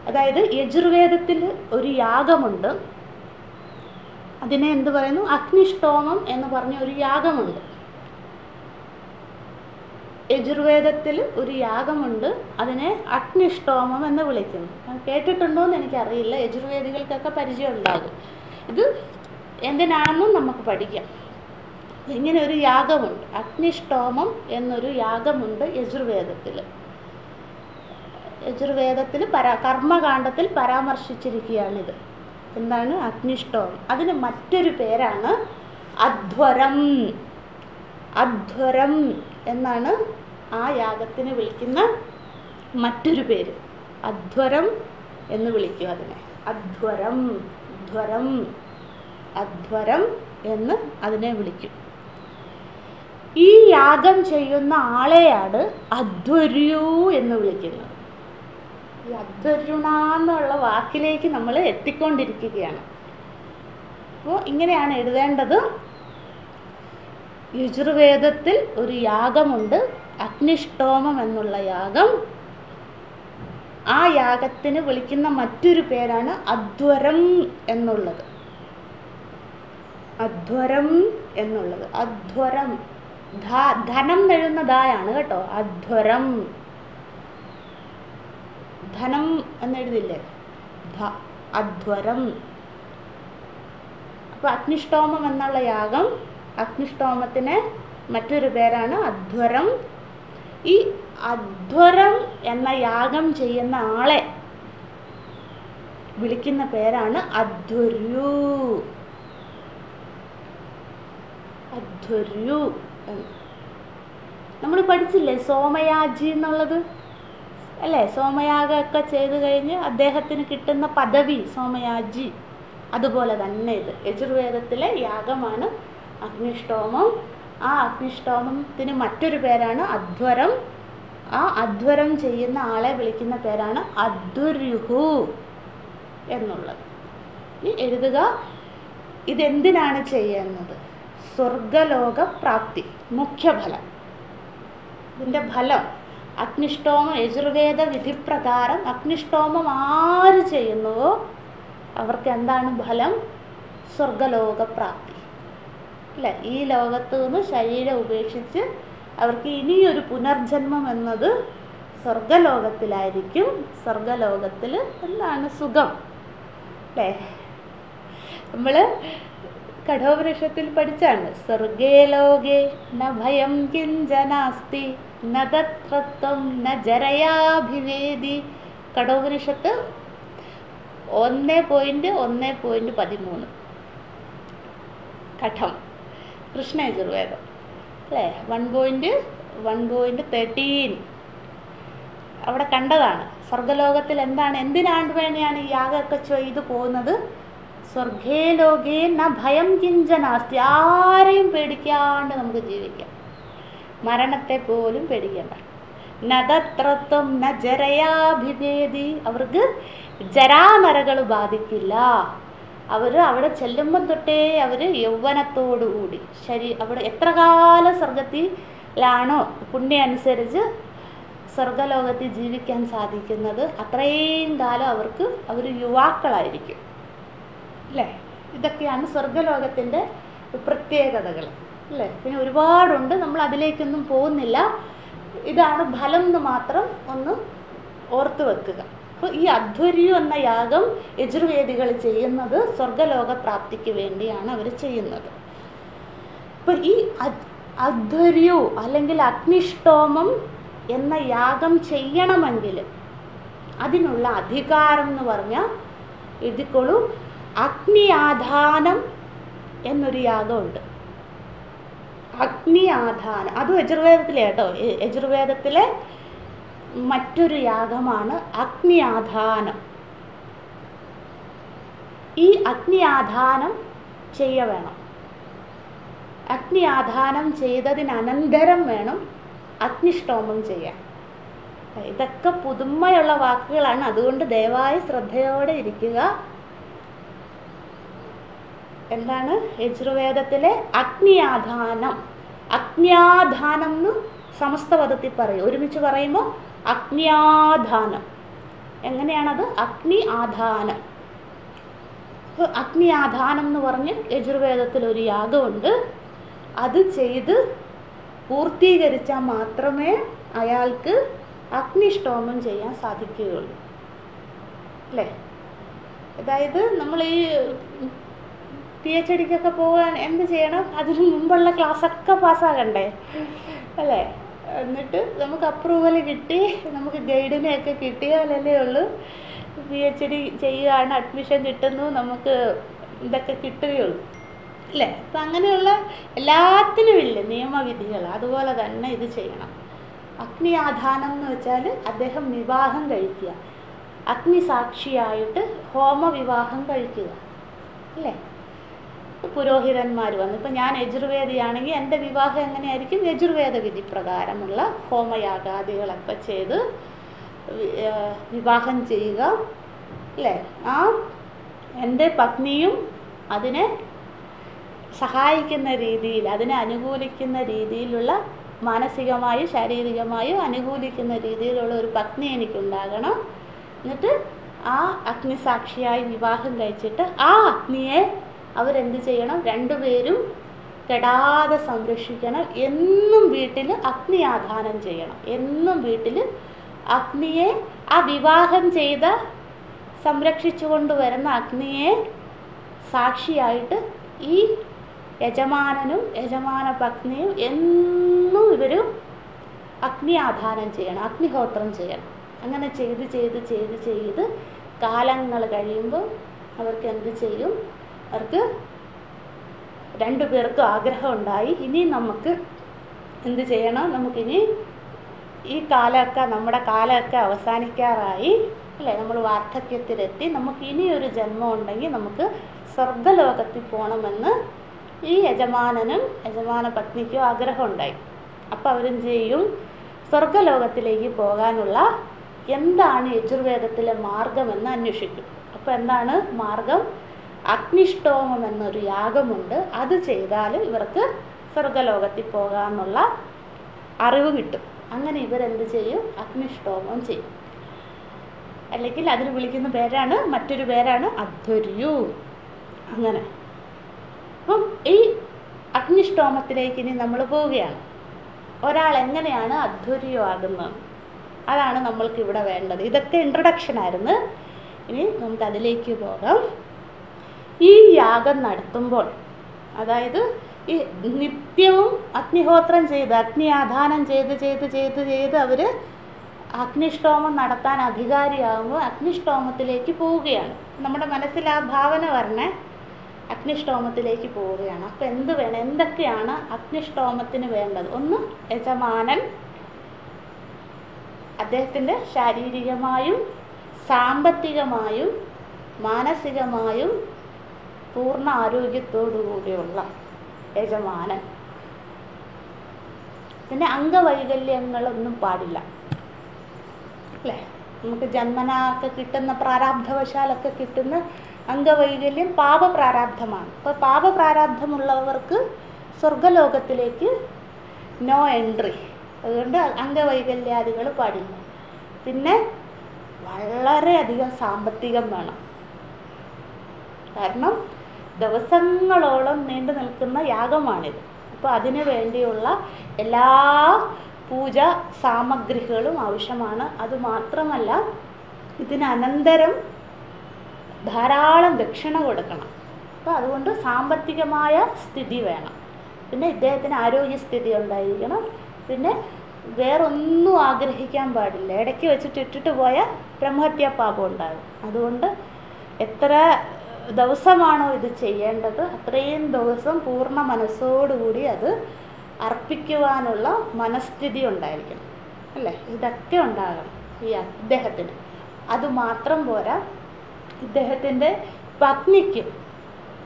അതായത് യജുർവേദത്തിൽ ഒരു യാഗമുണ്ട്, അതിനെ എന്ത് പറയുന്നു? അഗ്നിഷ്ടോമം എന്ന് പറഞ്ഞ ഒരു യാഗമുണ്ട്. യജുർവേദത്തിൽ ഒരു യാഗമുണ്ട്, അതിനെ അഗ്നിഷ്ടോമം എന്ന് വിളിക്കുന്നു. കേട്ടിട്ടുണ്ടോ എന്ന് എനിക്കറിയില്ല, യജുർവേദികൾക്കൊക്കെ പരിചയം ഉണ്ടാകും. ഇത് എന്തിനാണെന്നും നമുക്ക് പഠിക്കാം. ഇങ്ങനെ ഒരു യാഗമുണ്ട്, അഗ്നിഷ്ടോമം എന്നൊരു യാഗമുണ്ട് യജുർവേദത്തിൽ. യജുർവേദത്തിൽ കർമ്മകാണ്ഡത്തിൽ പരാമർശിച്ചിരിക്കുകയാണിത്. എന്താണ്? അഗ്നിഷ്ടോമം. അതിന് മറ്റൊരു പേരാണ് അധ്വരം. അധ്വരം എന്നാണ് ആ യാഗത്തിന് വിളിക്കുന്ന മറ്റൊരു പേര്. അധ്വരം എന്ന് വിളിക്കും അതിനെ. അധ്വരം, ധ്വരം, അധ്വരം എന്ന് അതിനെ വിളിക്കും. ഈ യാഗം ചെയ്യുന്ന ആളെയാണ് അധ്വര്യു എന്ന് വിളിക്കുന്നത്. ഈ അധ്വര്യുണ എന്നുള്ള വാക്കിലേക്ക് നമ്മൾ എത്തിക്കൊണ്ടിരിക്കുകയാണ്. അപ്പോൾ ഇങ്ങനെയാണ് എഴുതേണ്ടത്. യജുർവേദത്തിൽ ഒരു യാഗമുണ്ട്, അഗ്നിഷ്ടോമം എന്നുള്ള യാഗം. ആ യാഗത്തിന് വിളിക്കുന്ന മറ്റൊരു പേരാണ് അധ്വരം എന്നുള്ളത്. അധ്വരം എന്നുള്ളത്, അധ്വരം, ധനം എഴുതുന്നതായാണ് കേട്ടോ. അധ്വരം, ധനം എന്നെഴുതില്ലേ? അധ്വരം. അപ്പോൾ അഗ്നിഷ്ടോമം എന്നുള്ള യാഗം, അഗ്നിഷ്ടോമത്തിന് മറ്റൊരു പേരാണ് അധ്വരം. ഈ അധ്വരം എന്ന യാഗം ചെയ്യുന്ന ആളെ വിളിക്കുന്ന പേരാണ് അധ്വര്യു. അധ്വര്യു. നമ്മൾ പഠിച്ചില്ലേ സോമയാജി എന്നുള്ളത്, അല്ലേ? സോമയാഗമൊക്കെ ചെയ്തു കഴിഞ്ഞ് അദ്ദേഹത്തിന് കിട്ടുന്ന പദവി സോമയാജി. അതുപോലെ തന്നെ ഇത് യജുർവേദത്തിലെ യാഗമാണ് അഗ്നിഷ്ടോമം. ആ അഗ്നിഷ്ടോമത്തിന് മറ്റൊരു പേരാണ് അധ്വരം. ആ അധ്വരം ചെയ്യുന്ന ആളെ വിളിക്കുന്ന പേരാണ് അധ്വര്യുഹു എന്നുള്ളത്. ഇനി എഴുതുക, ഇതെന്തിനാണ് ചെയ്യുന്നത്? സ്വർഗലോക പ്രാപ്തി, മുഖ്യഫലം. ഇതിൻ്റെ ഫലം അഗ്നിഷ്ടോമം യജുർവേദ വിധിപ്രകാരം അഗ്നിഷ്ടോമം ആര് ചെയ്യുന്നുവോ അവർക്ക് എന്താണ് ഫലം? സ്വർഗലോക പ്രാപ്തി. അല്ലേ? ഈ ലോകത്ത് നിന്ന് ശരീരം ഉപേക്ഷിച്ച് അവർക്ക് ഇനിയൊരു പുനർജന്മം എന്നത് സ്വർഗലോകത്തിലായിരിക്കും. സ്വർഗലോകത്തിൽ എന്താണ്? സുഖം. അല്ലേ? നമ്മൾ കഠോപനിഷത്തിൽ പഠിച്ചാണ്, സ്വർഗേ ലോകേ ന ഭയം കിഞ്ചനാസ്തി ന തത്രത്വം ന ജരയാഭിവേദി. കഠോപനിഷത്ത് 1.1.13 കഠം, കൃഷ്ണ യജുർവേദം. അല്ലേ? 1.1.13 അവിടെ കണ്ടതാണ്. സ്വർഗലോകത്തിൽ എന്തിനാണ്ട് വേണ്ടിയാണ് ഈ യാഗമൊക്കെ ചെയ്തു പോകുന്നത്? സ്വർഗേ ലോകേ ന ഭയം കിഞ്ചനാസ്തി. ആരെയും പേടിക്കാണ്ട് നമുക്ക് ജീവിക്കാം, മരണത്തെ പോലും പേടിക്കേണ്ട. നതത്രത്വം ന ജരയാഭിവേദി. അവർക്ക് ജരാനരകൾ ബാധിക്കില്ല. അവർ അവിടെ ചെല്ലുമ്പം തൊട്ടേ അവർ യൗവനത്തോടുകൂടി അവിടെ എത്ര കാലം സ്വർഗത്തിലാണോ പുണ്യം അനുസരിച്ച് സ്വർഗലോകത്തിൽ ജീവിക്കാൻ സാധിക്കുന്നത് അത്രയും കാലം അവർ യുവാക്കളായിരിക്കും. അല്ലേ? ഇതൊക്കെയാണ് സ്വർഗലോകത്തിൻ്റെ പ്രത്യേകതകൾ. അല്ലേ? പിന്നെ ഒരുപാടുണ്ട്, നമ്മൾ അതിലേക്കൊന്നും പോകുന്നില്ല. ഇതാണ് ഫലം എന്ന് മാത്രം ഒന്ന് ഓർത്തു വെക്കുക. അപ്പോൾ ഈ അധ്വര്യു എന്ന യാഗം യജുർവേദികൾ ചെയ്യുന്നത് സ്വർഗലോക പ്രാപ്തിക്ക് വേണ്ടിയാണ് അവർ ചെയ്യുന്നത്. അപ്പോൾ ഈ അധ്വര്യു അല്ലെങ്കിൽ അഗ്നിഷ്ടോമം എന്ന യാഗം ചെയ്യണമെങ്കിൽ അതിനുള്ള അധികാരം എന്ന് പറഞ്ഞാൽ എഴുതിക്കോളൂ, അഗ്നി ആധാനം എന്നൊരു യാഗമുണ്ട്. അഗ്നി ആധാനം, അത് യജുർവേദത്തിലെ കേട്ടോ, യജുർവേദത്തിലെ മറ്റൊരു യാഗമാണ് അഗ്നി ആധാനം. ഈ അഗ്നി ആധാനം വേണം. അഗ്നി ആധാനം ചെയ്തതിനനന്തരം വേണം അഗ്നിഷ്ടോമം ചെയ്യാൻ. ഇതൊക്കെ പുതുമയുള്ള വാക്കുകളാണ്, അതുകൊണ്ട് ദയവായി ശ്രദ്ധയോടെ ഇരിക്കുക. എന്താണ് യജുർവേദത്തിലെ അഗ്നിയാധാനം? അഗ്നിയാധാനം എന്ന് സമസ്തപദത്തിൽ പറയും. ഒരുമിച്ച് പറയുമ്പോൾ അഗ്നിയാധാനം. എങ്ങനെയാണത്? അഗ്നി ആധാനം. അഗ്നി ആധാനം എന്ന് പറഞ്ഞ് യജുർവേദത്തിൽ ഒരു യാഗമുണ്ട്. അത് ചെയ്ത് പൂർത്തീകരിച്ചാൽ മാത്രമേ അയാൾക്ക് അഗ്നിഷ്ടോമം ചെയ്യാൻ സാധിക്കുകയുള്ളൂ. അല്ലേ? അതായത് നമ്മൾ ഈ PhD പോകാൻ എന്ത് ചെയ്യണം? അതിന് മുമ്പുള്ള ക്ലാസ്സൊക്കെ പാസ്സാകണ്ടേ? അല്ലേ? എന്നിട്ട് നമുക്ക് അപ്രൂവൽ കിട്ടി, നമുക്ക് ഗൈഡിനെയൊക്കെ കിട്ടിയാലല്ലേ ഉള്ളൂ PhD ചെയ്യുകയാണ്, അഡ്മിഷൻ കിട്ടുന്നു, നമുക്ക് ഇതൊക്കെ കിട്ടുകയുള്ളൂ. അല്ലേ? അപ്പം അങ്ങനെയുള്ള എല്ലാത്തിനും ഇല്ല നിയമവിധികൾ. അതുപോലെ തന്നെ ഇത് ചെയ്യണം. അഗ്നി ആധാനം എന്ന് വെച്ചാൽ അദ്ദേഹം വിവാഹം കഴിക്കുക, അഗ്നി സാക്ഷിയായിട്ട് ഹോമവിവാഹം കഴിക്കുക. അല്ലേ? പുരോഹിതന്മാർ വന്നു. ഇപ്പം ഞാൻ യജുർവേദിയാണെങ്കിൽ എൻ്റെ വിവാഹം എങ്ങനെയായിരിക്കും? യജുർവേദ വിധി പ്രകാരമുള്ള ഹോമയാഗാദികളൊക്കെ ചെയ്ത് വിവാഹം ചെയ്യുക. അല്ലേ? ആ എൻ്റെ പത്നിയും അതിനെ സഹായിക്കുന്ന രീതിയിൽ, അതിനെ അനുകൂലിക്കുന്ന രീതിയിലുള്ള, മാനസികമായും ശാരീരികമായും അനുകൂലിക്കുന്ന രീതിയിലുള്ള ഒരു പത്നി എനിക്കുണ്ടാകണം. എന്നിട്ട് ആ അഗ്നിസാക്ഷിയായി വിവാഹം കഴിച്ചിട്ട് ആ അഗ്നിയെ അവരെന്ത് ചെയ്യണം? രണ്ടുപേരും കെടാതെ സംരക്ഷിക്കണം. എന്നും വീട്ടിൽ അഗ്നി ആധാനം ചെയ്യണം. എന്നും വീട്ടിൽ അഗ്നിയെ, ആ വിവാഹം ചെയ്ത സംരക്ഷിച്ചു കൊണ്ടുവരുന്ന അഗ്നിയെ സാക്ഷിയായിട്ട് ഈ യജമാനനും യജമാന പത്നിയും എന്നും ഇവർ അഗ്നി ആധാനം ചെയ്യണം, അഗ്നിഹോത്രം ചെയ്യണം. അങ്ങനെ ചെയ്ത് ചെയ്ത് ചെയ്ത് ചെയ്ത് കാലങ്ങൾ കഴിയുമ്പോൾ അവർക്ക് എന്ത് ചെയ്യും? അവർക്ക് രണ്ടുപേർക്കും ആഗ്രഹം ഉണ്ടായി, ഇനി നമുക്ക് എന്ത് ചെയ്യണം? നമുക്കിനി ഈ കാലമൊക്കെ, നമ്മുടെ കാലമൊക്കെ അവസാനിക്കാറായി. അല്ലേ? നമ്മൾ വാർദ്ധക്യത്തിലെത്തി, നമുക്ക് ഇനിയൊരു ജന്മം ഉണ്ടെങ്കിൽ നമുക്ക് സ്വർഗലോകത്തിൽ പോകണമെന്ന് ഈ യജമാനനും യജമാന പത്നിക്കും ആഗ്രഹം ഉണ്ടായി. അപ്പോൾ അവരെന്ത് ചെയ്യും? സ്വർഗലോകത്തിലേക്ക് പോകാനുള്ള എന്താണ് യജുർവേദത്തിലെ മാർഗമെന്ന് അന്വേഷിക്കും. അപ്പോൾ എന്താണ് മാർഗം? അഗ്നിഷ്ടോമം എന്നൊരു യാഗമുണ്ട്, അത് ചെയ്താൽ ഇവർക്ക് സ്വർഗലോകത്തിൽ പോകാമെന്നുള്ള അറിവ് കിട്ടും. അങ്ങനെ ഇവരെന്ത് ചെയ്യും? അഗ്നിഷ്ടോമം ചെയ്യും. അല്ലെങ്കിൽ അതിന് വിളിക്കുന്ന പേരാണ്, മറ്റൊരു പേരാണ് അധ്വർയു. അങ്ങനെ അപ്പം ഈ അഗ്നിഷ്ടോമത്തിലേക്ക് ഇനി നമ്മൾ പോവുകയാണ്. ഒരാൾ എങ്ങനെയാണ് അധ്വർയു ആകുന്നത്, അതാണ് നമ്മൾക്ക് ഇവിടെ വേണ്ടത്. ഇതൊക്കെ ഇൻട്രൊഡക്ഷൻ ആയിരുന്നു. ഇനി നമുക്ക് അതിലേക്ക് പോകാം. ഈ യാഗം നടത്തുമ്പോൾ, അതായത് ഈ നിത്യവും അഗ്നിഹോത്രം ചെയ്ത് അഗ്നിയാധാനം ചെയ്ത് അവർ അഗ്നിഷ്ടോമം നടത്താൻ അധികാരിയാകുമ്പോൾ അഗ്നിഷ്ടോമത്തിലേക്ക് പോവുകയാണ്. നമ്മുടെ മനസ്സിൽ ആ ഭാവന വരണേ, അഗ്നിഷ്ടോമത്തിലേക്ക് പോവുകയാണ്. അപ്പോൾ എന്ത് വേണം? എന്തൊക്കെയാണ് അഗ്നിഷ്ടോമത്തിന് വേണ്ടത്? ഒന്ന്, യജമാനൻ അദ്ദേഹത്തിൻ്റെ ശാരീരികമായും സാമ്പത്തികമായും മാനസികമായും പൂർണ്ണ ആരോഗ്യത്തോടു കൂടിയുള്ള യജമാനൻ. പിന്നെ അംഗവൈകല്യങ്ങളൊന്നും പാടില്ല, അല്ലേ? നമുക്ക് ജന്മനാക്കെ കിട്ടുന്ന പ്രാരാബ്ധവശാലൊക്കെ കിട്ടുന്ന അംഗവൈകല്യം പാപപ്രാരാബ്ധമാണ്. അപ്പോൾ പാപപ്രാരാബ്ധമുള്ളവർക്ക് സ്വർഗലോകത്തിലേക്ക് നോ എൻട്രി. അതുകൊണ്ട് അംഗവൈകല്യാദികൾ പാടില്ല. പിന്നെ വളരെയധികം സാമ്പത്തികം വേണം. കാരണം ദിവസങ്ങളോളം നീണ്ടു നിൽക്കുന്ന യാഗമാണിത്. അപ്പോൾ അതിനു വേണ്ടിയുള്ള എല്ലാ പൂജ സാമഗ്രികളും ആവശ്യമാണ്. അതുമാത്രമല്ല, ഇതിനനന്തരം ധാരാളം ദക്ഷിണ കൊടുക്കണം. അപ്പോൾ അതുകൊണ്ട് സാമ്പത്തികമായ സ്ഥിതി വേണം. പിന്നെ ഇദ്ദേഹത്തിന് ആരോഗ്യസ്ഥിതി ഉണ്ടായിരിക്കണം. പിന്നെ വേറൊന്നും ആഗ്രഹിക്കാൻ പാടില്ല. ഇടയ്ക്ക് വെച്ചിട്ട് ഇട്ടിട്ട് പോയാൽ ബ്രഹ്മഹത്യാ പാപം ഉണ്ടാകും. അതുകൊണ്ട് എത്ര ദിവസമാണോ ഇത് ചെയ്യേണ്ടത് അത്രയും ദിവസം പൂർണ്ണ മനസ്സോടുകൂടി അത് അർപ്പിക്കുവാനുള്ള മനസ്ഥിതി ഉണ്ടായിരിക്കണം, അല്ലേ? ഇതൊക്കെ ഉണ്ടാകണം ഈ ഇദ്ദേഹത്തിന്. അതുമാത്രം പോരാ, ഇദ്ദേഹത്തിൻ്റെ പത്നിക്കും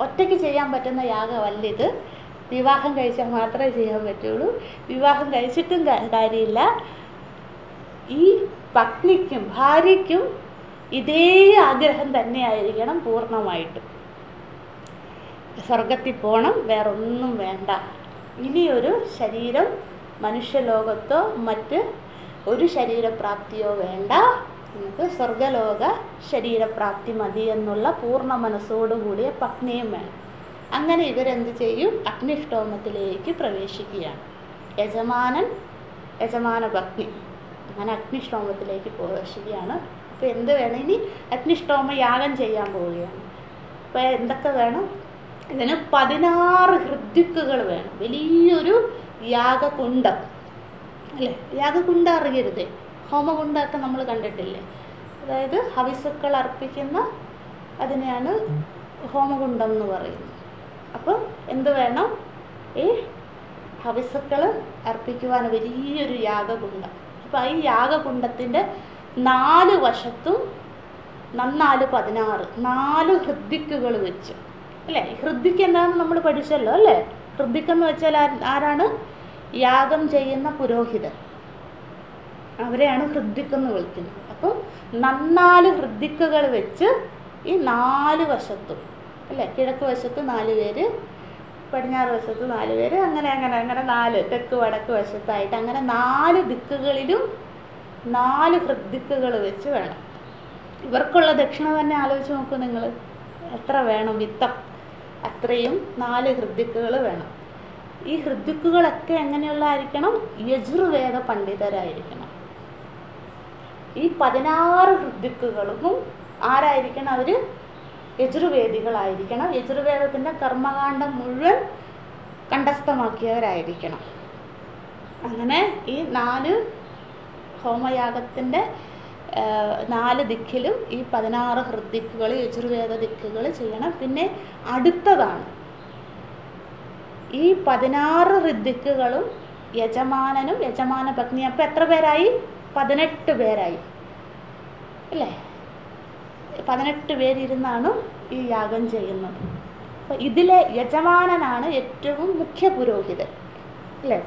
ഒറ്റയ്ക്ക് ചെയ്യാൻ പറ്റുന്ന യാഗമല്ല ഇത്. വിവാഹം കഴിച്ചാൽ മാത്രമേ ചെയ്യാൻ പറ്റുള്ളൂ. വിവാഹം കഴിച്ചിട്ടും കാര്യമില്ല. ഈ പത്നിക്കും ഭാര്യയ്ക്കും ഇതേ ആഗ്രഹം തന്നെയായിരിക്കണം പൂർണ്ണമായിട്ടും. സ്വർഗത്തിൽ പോകണം, വേറൊന്നും വേണ്ട. ഇനിയൊരു ശരീരം മനുഷ്യലോകത്തോ മറ്റ് ഒരു ശരീരപ്രാപ്തിയോ വേണ്ട, നമുക്ക് സ്വർഗലോക ശരീരപ്രാപ്തി മതി എന്നുള്ള പൂർണ്ണ മനസ്സോടുകൂടിയ പത്നിയും വേണം. അങ്ങനെ ഇവരെന്ത് ചെയ്യും? അഗ്നിഷ്ടോമത്തിലേക്ക് പ്രവേശിക്കുകയാണ്. യജമാന പത്നി അങ്ങനെ അഗ്നിഷ്ടോമത്തിലേക്ക് പ്രവേശിക്കുകയാണ്. അപ്പോൾ എന്ത് വേണം? ഇനി അഗ്നിഷ്ടോമ യാഗം ചെയ്യാൻ പോവുകയാണ്. അപ്പോൾ എന്തൊക്കെ വേണം? ഇതിന് 16 ഹൃദ്യക്കുകൾ വേണം. വലിയൊരു യാഗകുണ്ഡം, അല്ലേ? യാഗകുണ്ഡം അറിയരുതേ, ഹോമകുണ്ടമൊക്കെ നമ്മൾ കണ്ടിട്ടില്ലേ? അതായത് ഹവിസ്സുക്കൾ അർപ്പിക്കുന്ന അതിനെയാണ് ഹോമകുണ്ടം എന്ന് പറയുന്നത്. അപ്പം എന്ത് വേണം? ഈ ഹവിസ്സുക്കൾ അർപ്പിക്കുവാൻ വലിയൊരു യാഗകുണ്ഡം. അപ്പം ഈ യാഗകുണ്ഡത്തിൻ്റെ 4 വശത്തും 4 ഹൃദ്യക്കുകൾ വെച്ച്, അല്ലേ? ഹൃദ്യക്ക് എന്താണെന്ന് നമ്മൾ പഠിച്ചല്ലോ, അല്ലേ? ഹൃദ്യക്കെന്ന് വെച്ചാൽ ആരാണ്? യാഗം ചെയ്യുന്ന പുരോഹിതൻ, അവരെയാണ് ഹൃദ്യക്കെന്ന് വിളിക്കുന്നത്. അപ്പം 4 ഹൃദ്യക്കുകൾ വെച്ച് ഈ 4 വശത്തും, അല്ലേ? കിഴക്ക് വശത്ത് 4 പേര്, പടിഞ്ഞാറ് വശത്ത് 4 പേര്, അങ്ങനെ 4 തെക്ക് വടക്ക് വശത്തായിട്ട് അങ്ങനെ 4 ദിക്കുകളിലും 4 ഹൃദ്യക്കുകൾ വെച്ച് വേണം. ഇവർക്കുള്ള ദക്ഷിണ തന്നെ ആലോചിച്ച് നോക്കൂ നിങ്ങൾ, എത്ര വേണം? വിത്തം അത്രയും 4 ഹൃദ്യക്കുകൾ വേണം. ഈ ഹൃദ്യക്കുകളൊക്കെ എങ്ങനെയുള്ളതായിരിക്കണം? യജുർവേദ പണ്ഡിതരായിരിക്കണം. ഈ 16 ഹൃദ്യക്കുകളും ആരായിരിക്കണം? അവർ യജുർവേദികളായിരിക്കണം. യജുർവേദത്തിൻ്റെ കർമ്മകാണ്ഡം മുഴുവൻ കണ്ഠസ്ഥമാക്കിയവരായിരിക്കണം. അങ്ങനെ ഈ 4 ഹോമയാഗത്തിൻ്റെ 4 ദിക്കിലും ഈ 16 ഹൃദ്യക്കുകൾ യജുർവേദ ദിക്കുകൾ ചെയ്യണം. പിന്നെ അടുത്തതാണ് ഈ 16 ഹൃദ്യക്കുകളും യജമാനനും യജമാന പത്നി. അപ്പം എത്ര പേരായി? 18 പേരായി, അല്ലേ? 18 പേരിരുന്നാണ് ഈ യാഗം ചെയ്യുന്നത്. അപ്പം ഇതിലെ യജമാനനാണ് ഏറ്റവും മുഖ്യ പുരോഹിതൻ, അല്ലേ?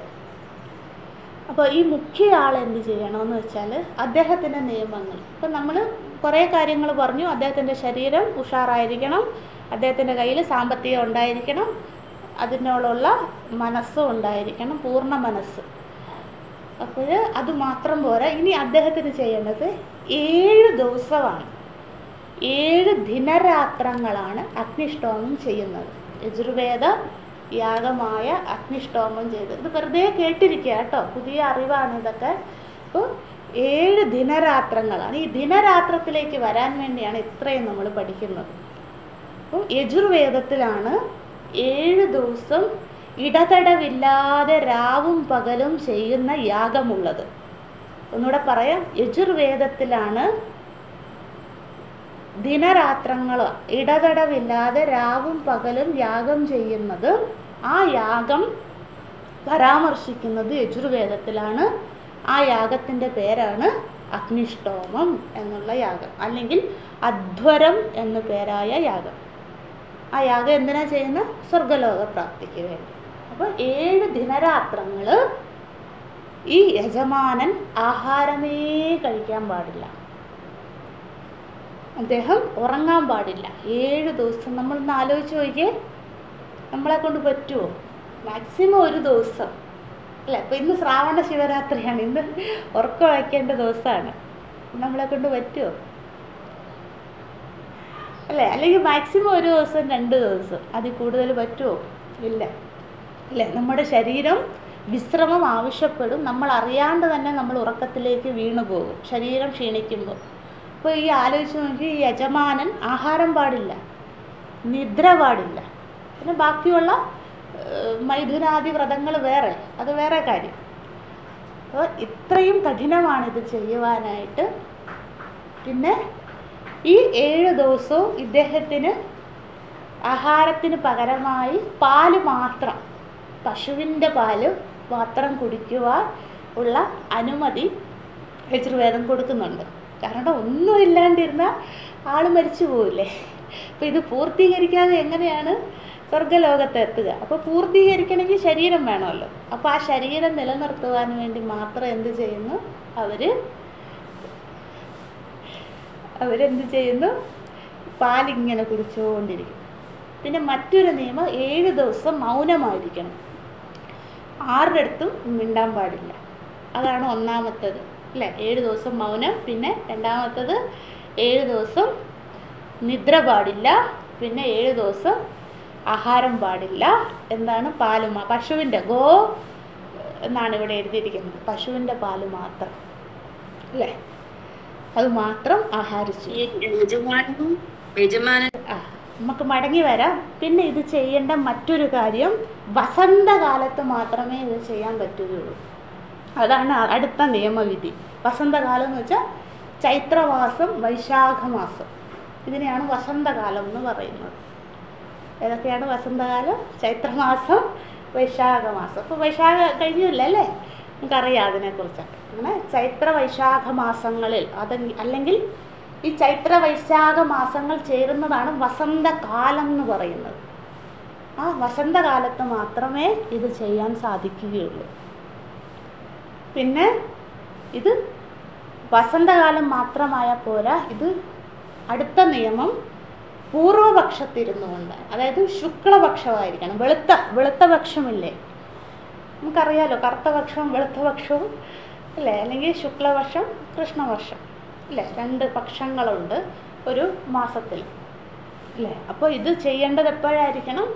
അപ്പോൾ ഈ മുഖ്യ ആൾ എന്ത് ചെയ്യണമെന്ന് വെച്ചാൽ അദ്ദേഹത്തിൻ്റെ നിയമങ്ങൾ, ഇപ്പം നമ്മൾ കുറേ കാര്യങ്ങൾ പറഞ്ഞു. അദ്ദേഹത്തിൻ്റെ ശരീരം ഉഷാറായിരിക്കണം, അദ്ദേഹത്തിൻ്റെ കയ്യിൽ സാമ്പത്തികം ഉണ്ടായിരിക്കണം, അതിനോടുള്ള മനസ്സും ഉണ്ടായിരിക്കണം, പൂർണ്ണ മനസ്സ്. അപ്പോൾ അത് മാത്രം പോരാ, ഇനി അദ്ദേഹത്തിന് ചെയ്യേണ്ടത് 7 ദിവസമാണ്, 7 ദിനരാത്രങ്ങളാണ് അഗ്നിഷ്ടോമം ചെയ്യുന്നത്. യജുർവേദ യാഗമായ അഗ്നിഷ്ടോമം ചെയ്ത്, ഇത് വെറുതെ കേട്ടിരിക്കുക കേട്ടോ, പുതിയ അറിവാണ് ഇതൊക്കെ. അപ്പോൾ 7 ദിനരാത്രങ്ങളാണ്. ഈ ദിനരാത്രത്തിലേക്ക് വരാൻ വേണ്ടിയാണ് ഇത്രയും നമ്മൾ പഠിക്കുന്നത്. അപ്പോൾ യജുർവേദത്തിലാണ് 7 ദിവസം ഇടതടവില്ലാതെ രാവും പകലും ചെയ്യുന്ന യാഗമുള്ളത്. ഒന്നുകൂടെ പറയാം, യജുർവേദത്തിലാണ് ദിനരാത്രങ്ങൾ ഇടതടവില്ലാതെ രാവും പകലും യാഗം ചെയ്യുന്നത്. ആ യാഗം പരാമർശിക്കുന്നത് യജുർവേദത്തിലാണ്. ആ യാഗത്തിൻ്റെ പേരാണ് അഗ്നിഷ്ടോമം എന്നുള്ള യാഗം, അല്ലെങ്കിൽ അധ്വരം എന്നു പേരായ യാഗം. ആ യാഗം എന്തിനാ ചെയ്യുന്നത്? സ്വർഗലോക പ്രാപ്തിക്ക് വേണ്ടി. അപ്പോൾ 7 ദിനരാത്രങ്ങൾ ഈ യജമാനൻ ആഹാരമേ കഴിക്കാൻ പാടില്ല, അദ്ദേഹം ഉറങ്ങാൻ പാടില്ല. 7 ദിവസം. നമ്മളൊന്ന് ആലോചിച്ച് നോക്കിയേ, നമ്മളെ കൊണ്ട് പറ്റുമോ? മാക്സിമം 1 ദിവസം അല്ലേ? അപ്പോൾ ഇന്ന് ശ്രാവണ ശിവരാത്രിയാണ്, ഇന്ന് ഉറക്കം വയ്ക്കേണ്ട ദിവസമാണ്. നമ്മളെ കൊണ്ട് പറ്റുമോ അല്ലേ? അല്ലെങ്കിൽ മാക്സിമം 1 ദിവസം 2 ദിവസം, അതിൽ കൂടുതൽ പറ്റുമോ? ഇല്ല അല്ലേ? നമ്മുടെ ശരീരം വിശ്രമം ആവശ്യപ്പെടും. നമ്മൾ അറിയാണ്ട് തന്നെ നമ്മൾ ഉറക്കത്തിലേക്ക് വീണു പോകും ശരീരം ക്ഷീണിക്കുമ്പോൾ. അപ്പോൾ ഈ ആലോചിച്ച് നോക്കി, ഈ യജമാനൻ ആഹാരം പാടില്ല, നിദ്ര പാടില്ല, പിന്നെ ബാക്കിയുള്ള മൈഥുനാദി വ്രതങ്ങൾ വേറെ, അത് വേറെ കാര്യം. അപ്പോൾ ഇത്രയും കഠിനമാണിത് ചെയ്യുവാനായിട്ട്. പിന്നെ ഈ 7 ദിവസവും ഇദ്ദേഹത്തിന് ആഹാരത്തിന് പകരമായി പാല് മാത്രം, പശുവിൻ്റെ പാല് മാത്രം കുടിക്കുവാൻ ഉള്ള അനുമതി യജുർവേദം കൊടുക്കുന്നുണ്ട്. കാരണം ഒന്നും ഇല്ലാണ്ടിരുന്നാൽ ആൾ മരിച്ചു പോവില്ലേ? അപ്പോൾ ഇത് പൂർത്തീകരിക്കാതെ എങ്ങനെയാണ് സ്വർഗലോകത്തെത്തുക? അപ്പോൾ പൂർത്തീകരിക്കണമെങ്കിൽ ശരീരം വേണമല്ലോ. അപ്പോൾ ആ ശരീരം നിലനിർത്തുവാൻ വേണ്ടി മാത്രം എന്ത് ചെയ്യുന്നു? അവരെന്ത് ചെയ്യുന്നു? പാലിങ്ങനെ കുടിച്ചുകൊണ്ടിരിക്കും. പിന്നെ മറ്റൊരു നിയമം, 7 ദിവസം മൗനമായിരിക്കണം, ആരുടെ അടുത്തും മിണ്ടാൻ പാടില്ല. അതാണ് ഒന്നാമത്തേത് അല്ലേ? 7 ദിവസം മൗനം. പിന്നെ രണ്ടാമത്തേത് 7 ദിവസം നിദ്ര പാടില്ല. പിന്നെ 7 ദിവസം ആഹാരം പാടില്ല. എന്താണ്? പാലും പശുവിൻ്റെ ഗോ എന്നാണ് ഇവിടെ എഴുതിയിരിക്കുന്നത്. പശുവിൻ്റെ പാല് മാത്രം അല്ലേ? അത് മാത്രം ആഹാരിച്ചു. നമുക്ക് മടങ്ങി വരാം. പിന്നെ ഇത് ചെയ്യേണ്ട മറ്റൊരു കാര്യം, വസന്തകാലത്ത് മാത്രമേ ഇത് ചെയ്യാൻ പറ്റുകയുള്ളൂ. അതാണ് അടുത്ത നിയമവിധി. വസന്തകാലം എന്ന് വെച്ചാൽ ചൈത്രമാസം, വൈശാഖമാസം, ഇതിനെയാണ് വസന്തകാലം എന്ന് പറയുന്നത്. ഏതൊക്കെയാണ് വസന്തകാലം? ചൈത്രമാസം, വൈശാഖമാസം. അപ്പോൾ വൈശാഖ കഴിഞ്ഞില്ല അല്ലേ? നമുക്കറിയാം അതിനെക്കുറിച്ചൊക്കെ. അങ്ങനെ ചൈത്ര വൈശാഖ മാസങ്ങളിൽ അല്ലെങ്കിൽ ഈ ചൈത്ര വൈശാഖ മാസങ്ങൾ ചേരുന്നതാണ് വസന്തകാലം എന്ന് പറയുന്നത്. ആ വസന്തകാലത്ത് മാത്രമേ ഇത് ചെയ്യാൻ സാധിക്കുകയുള്ളൂ. പിന്നെ ഇത് വസന്തകാലം മാത്രമായ പോരാ, ഇത് അടുത്ത നിയമം പൂർവപക്ഷത്തിരുന്നുകൊണ്ട്, അതായത് ശുക്ലപക്ഷമായിരിക്കണം. വെളുത്ത പക്ഷമില്ലേ, നമുക്കറിയാലോ, കറുത്ത പക്ഷവും വെളുത്ത പക്ഷവും അല്ലേ? അല്ലെങ്കിൽ ശുക്ലപക്ഷം, കൃഷ്ണപക്ഷം അല്ലേ? 2 പക്ഷങ്ങളുണ്ട് ഒരു മാസത്തിൽ അല്ലേ? അപ്പോൾ ഇത് ചെയ്യേണ്ടത് എപ്പോഴായിരിക്കണം?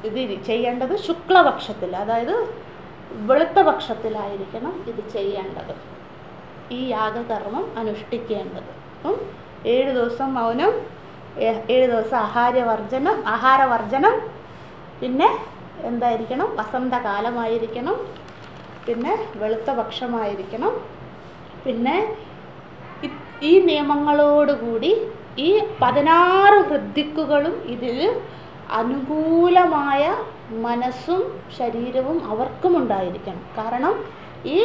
ഇത് ചെയ്യേണ്ടത് ശുക്ലപക്ഷത്തിൽ, അതായത് വെളുത്ത പക്ഷത്തിലായിരിക്കണം ഇത് ചെയ്യേണ്ടത്, ഈ യാഗകർമ്മം അനുഷ്ഠിക്കേണ്ടത്. അപ്പം 7 ദിവസം മൗനം, 7 ദിവസം ആഹാരവർജനം. പിന്നെ എന്തായിരിക്കണം? വസന്തകാലമായിരിക്കണം. പിന്നെ വെളുത്ത പക്ഷമായിരിക്കണം. പിന്നെ ഈ നിയമങ്ങളോടുകൂടി ഈ 16 ഹൃദ്ദിക്കുകളും ഇതിൽ അനുകൂലമായ മനസ്സും ശരീരവും അവർക്കും ഉണ്ടായിരിക്കണം. കാരണം ഈ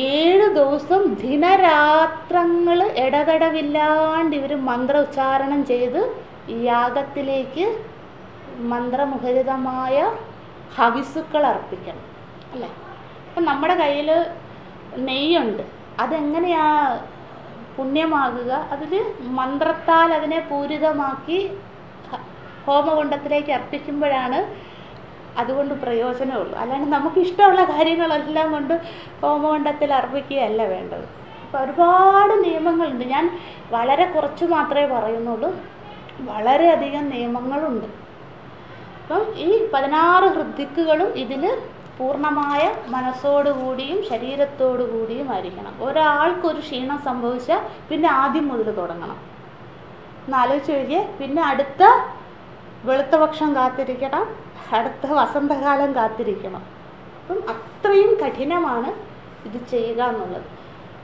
7 ദിവസം ദിനരാത്രങ്ങൾ ഇടതടവില്ലാണ്ട് ഇവർ മന്ത്ര ഉച്ചാരണം ചെയ്ത് യാഗത്തിലേക്ക് മന്ത്രമുഖരിതമായ ഹവിസുക്കൾ അർപ്പിക്കണം അല്ലേ? അപ്പം നമ്മുടെ കയ്യിൽ നെയ്യുണ്ട്, അതെങ്ങനെയാ പുണ്യമാകുക? അതിൽ മന്ത്രത്താൽ അതിനെ പൂരിതമാക്കി ഹോമകുണ്ടത്തിലേക്ക് അർപ്പിക്കുമ്പോഴാണ് അതുകൊണ്ട് പ്രയോജനമുള്ളൂ. അല്ലാണ്ട് നമുക്കിഷ്ടമുള്ള കാര്യങ്ങളെല്ലാം കൊണ്ട് ഹോമകുണ്ടത്തിൽ അർപ്പിക്കുകയല്ല വേണ്ടത്. അപ്പോൾ ഒരുപാട് നിയമങ്ങളുണ്ട്. ഞാൻ വളരെ കുറച്ച് മാത്രമേ പറയുന്നുള്ളൂ, വളരെയധികം നിയമങ്ങളുണ്ട്. അപ്പം ഈ 16 ഹൃദ്ദിക്കുകളും ഇതിൽ പൂർണ്ണമായ മനസ്സോടുകൂടിയും ശരീരത്തോടു കൂടിയും ആയിരിക്കണം. ഒരാൾക്കൊരു ക്ഷീണം സംഭവിച്ചാൽ പിന്നെ ആദ്യം മുതൽ തുടങ്ങണം. എന്നാലോചിച്ച് നോക്കിയേ, പിന്നെ അടുത്ത വെളുത്തപക്ഷം കാത്തിരിക്കണം, അടുത്ത വസന്തകാലം കാത്തിരിക്കണം. അപ്പം അത്രയും കഠിനമാണ് ഇത് ചെയ്യുക എന്നുള്ളത്.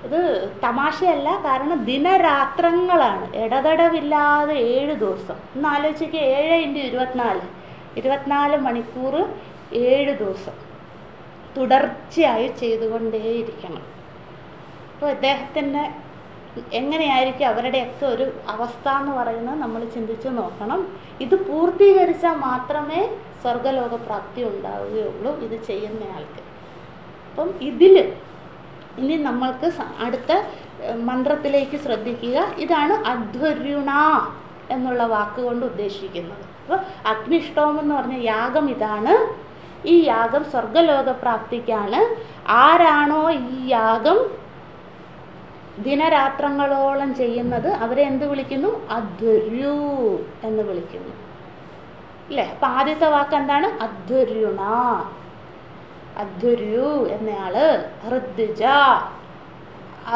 ഇത് തമാശയല്ല, കാരണം ദിനരാത്രങ്ങളാണ്, ഇടതടവില്ലാതെ 7 ദിവസം. ഒന്ന് ആലോചിക്കുക, 7 × 24 മണിക്കൂർ 7 ദിവസം തുടർച്ചയായി ചെയ്തുകൊണ്ടേയിരിക്കണം. അപ്പോൾ ഇദ്ദേഹത്തിൻ്റെ എങ്ങനെയായിരിക്കും അവരുടെയൊക്കെ ഒരു അവസ്ഥ എന്ന് പറയുന്നത് നമ്മൾ ചിന്തിച്ച് നോക്കണം. ഇത് പൂർത്തീകരിച്ചാൽ മാത്രമേ സ്വർഗലോക പ്രാപ്തി ഉണ്ടാവുകയുള്ളൂ ഇത് ചെയ്യുന്നയാൾക്ക്. അപ്പം ഇതിൽ ഇനി നമ്മൾക്ക് അടുത്ത മന്ത്രത്തിലേക്ക് ശ്രദ്ധിക്കുക. ഇതാണ് അധ്വര്യുണ എന്നുള്ള വാക്കുകൊണ്ട് ഉദ്ദേശിക്കുന്നത്. അപ്പോൾ അഗ്നിഷ്ടോമം എന്ന് പറഞ്ഞ യാഗം ഇതാണ്. ഈ യാഗം സ്വർഗലോക പ്രാപ്തിക്കാണ്. ആരാണോ ഈ യാഗം ദിനരാത്രങ്ങളോളം ചെയ്യുന്നത് അവരെ എന്ത് വിളിക്കുന്നു? അധ്വര്യു എന്ന് വിളിക്കുന്നു, അല്ലേ? അപ്പം ആദ്യത്തെ വാക്ക് എന്താണ്? അധ്വര്യുണ. അധ്വര്യു എന്നയാള്. ഹൃദ്ജ,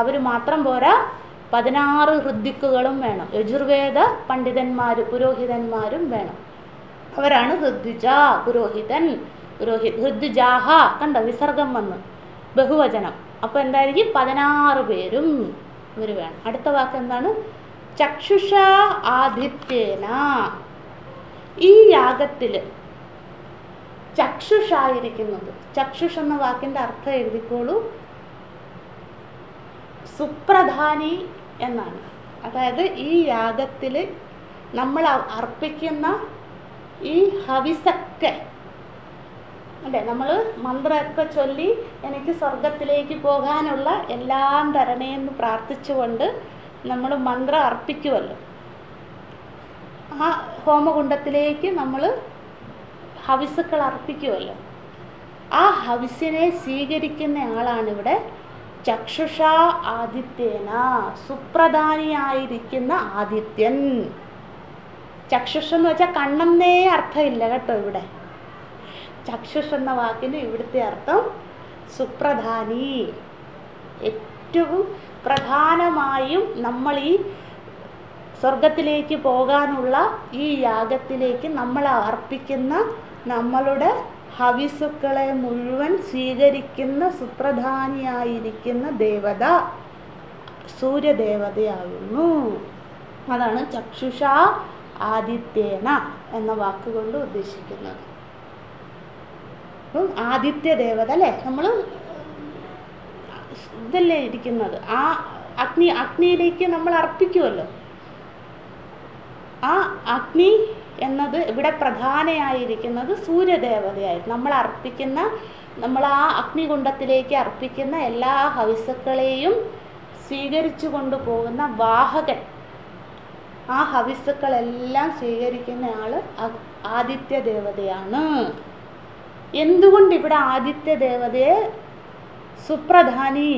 അവർ മാത്രം പോരാ, 16 ഹൃദ്ദിക്കുകളും വേണം. യജുർവേദ പണ്ഡിതന്മാർ, പുരോഹിതന്മാരും വേണം. അവരാണ് ഹൃദ്ജ, പുരോഹിതൻ. ഹൃദ്ജാഹ, കണ്ടോ വിസർഗം വന്ന് ബഹുവചനം. അപ്പോൾ എന്തായിരിക്കും? 16 പേരും ഇവർ വേണം. അടുത്ത വാക്ക് എന്താണ്? ചക്ഷുഷ ആദിത്യേന. ഈ യാഗത്തിൽ ചക്ഷുഷായിരിക്കുന്നത്, ചക്ഷുഷ് എന്ന വാക്കിൻ്റെ അർത്ഥം എഴുതിക്കോളൂ, സുപ്രധാനി എന്നാണ്. അതായത് ഈ യാഗത്തിൽ നമ്മൾ അർപ്പിക്കുന്ന ഈ ഹവിസൊക്കെ അല്ലേ, നമ്മൾ മന്ത്രമൊക്കെ ചൊല്ലി എനിക്ക് സ്വർഗത്തിലേക്ക് പോകാനുള്ള എല്ലാം തരണേന്ന് പ്രാർത്ഥിച്ചുകൊണ്ട് നമ്മൾ മന്ത്രം അർപ്പിക്കുമല്ലോ. ആ ഹോമകുണ്ടത്തിലേക്ക് നമ്മൾ ഹവിസുക്കൾ അർപ്പിക്കുമല്ലോ. ആ ഹവിസിനെ സ്വീകരിക്കുന്ന ആളാണിവിടെ ചക്ഷുഷ ആദിത്യേന, സുപ്രധാനിയായിരിക്കുന്ന ആദിത്യൻ. ചക്ഷുഷ് എന്ന് വെച്ചാൽ കണ്ണെന്നേ അർത്ഥമില്ല കേട്ടോ. ഇവിടെ ചക്ഷുഷ് എന്ന വാക്കിന് ഇവിടുത്തെ അർത്ഥം സുപ്രധാനി. ഏറ്റവും പ്രധാനമായും നമ്മൾ ഈ സ്വർഗത്തിലേക്ക് പോകാനുള്ള ഈ യാഗത്തിലേക്ക് നമ്മൾ അർപ്പിക്കുന്ന നമ്മളുടെ ഹവിസുക്കളെ മുഴുവൻ സ്വീകരിക്കുന്ന സുപ്രധാനിയായിരിക്കുന്ന ദേവത സൂര്യദേവതയാകുന്നു. അതാണ് ചക്ഷുഷ ആദിത്യേന എന്ന വാക്കുകൊണ്ട് ഉദ്ദേശിക്കുന്നത്. ആദിത്യ ദേവത അല്ലേ, നമ്മൾ ഇതല്ലേ ഇരിക്കുന്നത്, ആ അഗ്നിയിലേക്ക് നമ്മൾ അർപ്പിക്കുമല്ലോ. ആ അഗ്നി എന്നത് ഇവിടെ പ്രധാനയായിരിക്കുന്നത് സൂര്യദേവതയായിരുന്നു. നമ്മൾ ആ അഗ്നികുണ്ഡത്തിലേക്ക് അർപ്പിക്കുന്ന എല്ലാ ഹവിസുക്കളെയും സ്വീകരിച്ചു കൊണ്ടുപോകുന്ന വാഹകൻ, ആ ഹവിസുക്കളെല്ലാം സ്വീകരിക്കുന്ന ആള് ആദിത്യ ദേവതയാണ്. എന്തുകൊണ്ട് ഇവിടെ ആദിത്യ ദേവതയെ സുപ്രധാനി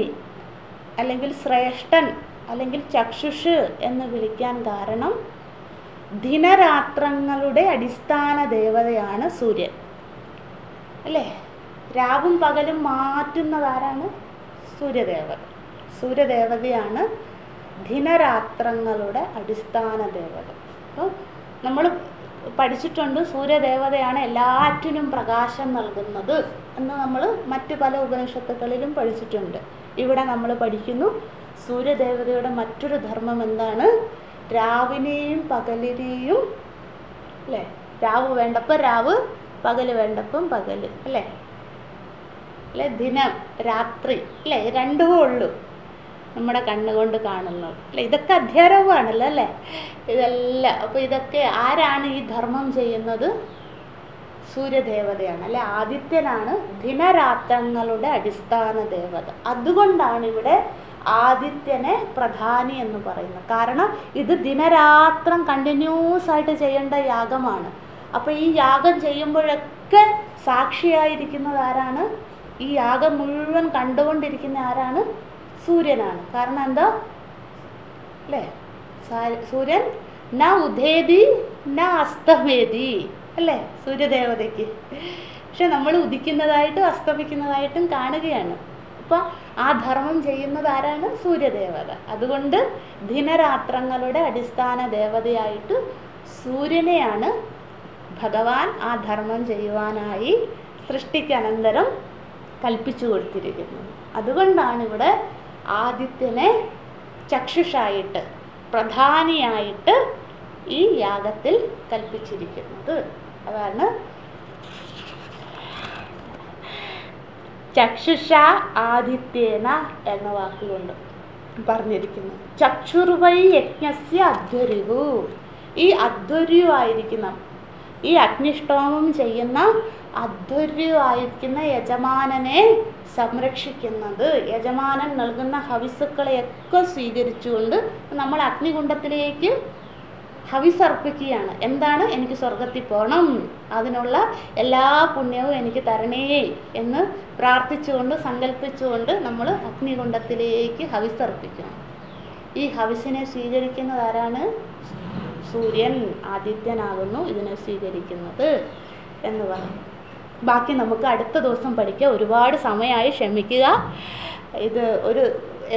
അല്ലെങ്കിൽ ശ്രേഷ്ഠൻ അല്ലെങ്കിൽ ചക്ഷുഷ് എന്ന് വിളിക്കാൻ കാരണം, ദിനരാത്രങ്ങളുടെ അടിസ്ഥാന ദേവതയാണ് സൂര്യൻ അല്ലേ. രാവും പകലും മാറ്റുന്നതാരാണ്? സൂര്യദേവതയാണ് ദിനരാത്രങ്ങളുടെ അടിസ്ഥാന ദേവത. അപ്പോൾ നമ്മൾ പഠിച്ചിട്ടുണ്ട്, സൂര്യദേവതയാണ് എല്ലാറ്റിനും പ്രകാശം നൽകുന്നത് എന്ന് നമ്മൾ മറ്റു പല ഉപനിഷത്തുക്കളിലും പഠിച്ചിട്ടുണ്ട്. ഇവിടെ നമ്മൾ പഠിക്കുന്നു സൂര്യദേവതയുടെ മറ്റൊരു ധർമ്മം എന്താണ്? രാവിനെയും പകലിനെയും അല്ലേ, രാവ് വേണ്ടപ്പോൾ രാവ്, പകല് വേണ്ടപ്പം പകല് അല്ലേ, ദിനം രാത്രി അല്ലേ, രണ്ടുമേ ഉള്ളൂ നമ്മുടെ കണ്ണുകൊണ്ട് കാണുന്നത് അല്ലേ. ഇതൊക്കെ അധ്യാരോപമാണല്ലോ അല്ലേ ഇതെല്ലാം. അപ്പോൾ ഇതൊക്കെ ആരാണ് ഈ ധർമ്മം ചെയ്യുന്നത്? സൂര്യദേവതയാണ് അല്ലെ. ആദിത്യനാണ് ദിനരാത്രങ്ങളുടെ അടിസ്ഥാന ദേവത. അതുകൊണ്ടാണ് ഇവിടെ ആദിത്യനെ പ്രധാനി എന്ന് പറയുന്നത്. കാരണം ഇത് ദിനരാത്രം കണ്ടിന്യൂസ് ആയിട്ട് ചെയ്യേണ്ട യാഗമാണ്. അപ്പോൾ ഈ യാഗം ചെയ്യുമ്പോഴൊക്കെ സാക്ഷിയായിരിക്കുന്നത് ആരാണ്? ഈ യാഗം മുഴുവൻ കണ്ടുകൊണ്ടിരിക്കുന്ന ആരാണ്? സൂര്യനാണ്. കാരണം എന്താ അല്ലേ? സൂര്യൻ ന ഉദേതി ന അസ്തമേതി അല്ലേ സൂര്യദേവതയ്ക്ക്. പക്ഷെ നമ്മൾ ഉദിക്കുന്നതായിട്ടും അസ്തമിക്കുന്നതായിട്ടും കാണുകയാണ്. അപ്പം ആ ധർമ്മം ചെയ്യുന്നത് ആരാണ്? സൂര്യദേവത. അതുകൊണ്ട് ദിനരാത്രങ്ങളുടെ അടിസ്ഥാന ദേവതയായിട്ട് സൂര്യനെയാണ് ഭഗവാൻ ആ ധർമ്മം ചെയ്യുവാനായി സൃഷ്ടിക്കനന്തരം കൽപ്പിച്ചു കൊടുത്തിരിക്കുന്നത്. അതുകൊണ്ടാണ് ഇവിടെ ആദിത്യനെ ചക്ഷുഷായിട്ട് പ്രധാനിയായിട്ട് ഈ യാഗത്തിൽ കൽപ്പിച്ചിരിക്കുന്നത്. അതാണ് ചക്ഷുഷ ആദിത്യേന എന്ന വാക്കുകൊണ്ട് പറഞ്ഞിരിക്കുന്നത്. ചക്ഷുർവൈ യജ്ഞസ്യ അധ്വര്യു. ഈ അധ്വര്യമായിരിക്കുന്ന, ഈ അഗ്നിഷ്ടോമം ചെയ്യുന്ന അധ്വര്യമായിരിക്കുന്ന യജമാനനെ സംരക്ഷിക്കുന്നത്, യജമാനൻ നൽകുന്ന ഹവിസുക്കളെയൊക്കെ സ്വീകരിച്ചുകൊണ്ട് നമ്മൾ അഗ്നികുണ്ഡത്തിലേക്ക് ഹവിസർപ്പിക്കുകയാണ്. എന്താണ്? എനിക്ക് സ്വർഗത്തിൽ പോകണം, അതിനുള്ള എല്ലാ പുണ്യവും എനിക്ക് തരണേ എന്ന് പ്രാർത്ഥിച്ചുകൊണ്ട് സങ്കല്പിച്ചുകൊണ്ട് നമ്മൾ അഗ്നികുണ്ഡത്തിലേക്ക് ഹവിസർപ്പിക്കണം. ഈ ഹവിസിനെ സ്വീകരിക്കുന്നത് ആരാണ്? സൂര്യൻ, ആദിത്യനാകുന്നു ഇതിനെ സ്വീകരിക്കുന്നത് എന്ന് പറയും. ബാക്കി നമുക്ക് അടുത്ത ദിവസം പഠിക്കാം. ഒരുപാട് സമയമായി, ക്ഷമിക്കുക. ഇത് ഒരു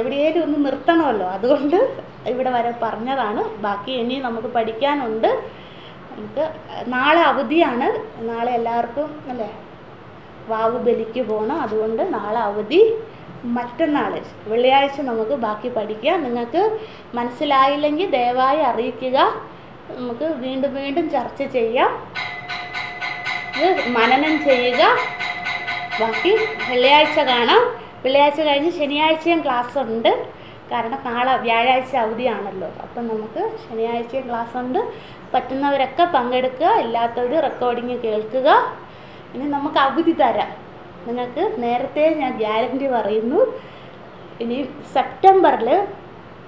എവിടെയെങ്കിലും ഒന്ന് നിർത്തണമല്ലോ, അതുകൊണ്ട് ഇവിടെ വരെ പറഞ്ഞതാണ്. ബാക്കി ഇനി നമുക്ക് പഠിക്കാനുണ്ട്. നമുക്ക് നാളെ അവധിയാണ്. നാളെ എല്ലാവർക്കും അല്ലേ വാവ് ബലിക്ക് പോകണം. അതുകൊണ്ട് നാളെ അവധി. മറ്റന്നാൾ വെള്ളിയാഴ്ച നമുക്ക് ബാക്കി പഠിക്കാം. നിങ്ങൾക്ക് മനസ്സിലായില്ലെങ്കിൽ ദയവായി അറിയിക്കുക. നമുക്ക് വീണ്ടും വീണ്ടും ചർച്ച ചെയ്യാം. ഇത് മനനം ചെയ്യുക. ബാക്കി വെള്ളിയാഴ്ച കാണാം. വെള്ളിയാഴ്ച കഴിഞ്ഞ് ശനിയാഴ്ചയും ക്ലാസ് ഉണ്ട്. കാരണം നാളെ വ്യാഴാഴ്ച അവധിയാണല്ലോ. അപ്പം നമുക്ക് ശനിയാഴ്ചയും ക്ലാസ് ഉണ്ട്. പറ്റുന്നവരൊക്കെ പങ്കെടുക്കുക, ഇല്ലാത്തവർ റെക്കോർഡിങ് കേൾക്കുക. ഇനി നമുക്ക് അവധി തരാം. നിങ്ങൾക്ക് നേരത്തെ ഞാൻ ഗ്യാരണ്ടി പറയുന്നു. ഇനി സെപ്റ്റംബറിൽ